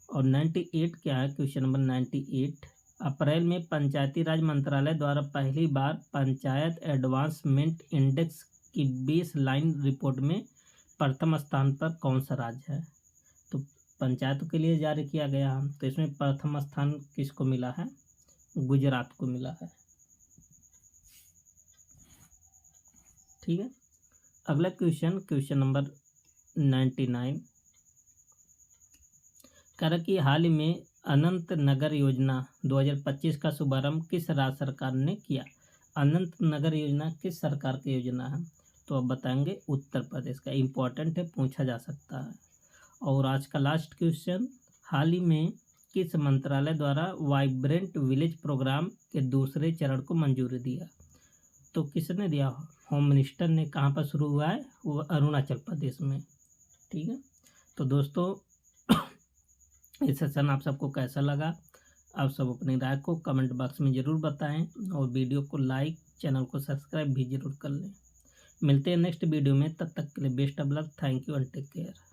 और 98 क्या है? क्वेश्चन नंबर 98, अप्रैल में पंचायती राज मंत्रालय द्वारा पहली बार पंचायत एडवांसमेंट इंडेक्स की बेस लाइन रिपोर्ट में प्रथम स्थान पर कौन सा राज्य है? तो पंचायतों के लिए जारी किया गया है, तो इसमें प्रथम स्थान किसको मिला है? गुजरात को मिला है। ठीक है। अगला क्वेश्चन नंबर 99 कह रहा कि हाल ही में अनंत नगर योजना 2025 का शुभारंभ किस राज्य सरकार ने किया? अनंत नगर योजना किस सरकार की योजना है? तो अब बताएंगे उत्तर प्रदेश का। इम्पोर्टेंट है, पूछा जा सकता है। और आज का लास्ट क्वेश्चन, हाल ही में किस मंत्रालय द्वारा वाइब्रेंट विलेज प्रोग्राम के दूसरे चरण को मंजूरी दिया? तो किसने दिया? होम मिनिस्टर ने। कहाँ पर शुरू हुआ है? वो अरुणाचल प्रदेश में। ठीक है। तो दोस्तों ये सेशन आप सबको कैसा लगा? आप सब अपनी राय को कमेंट बॉक्स में ज़रूर बताएं और वीडियो को लाइक, चैनल को सब्सक्राइब भी ज़रूर कर लें। मिलते हैं नेक्स्ट वीडियो में, तब तक के लिए best of luck. Thank you and take care.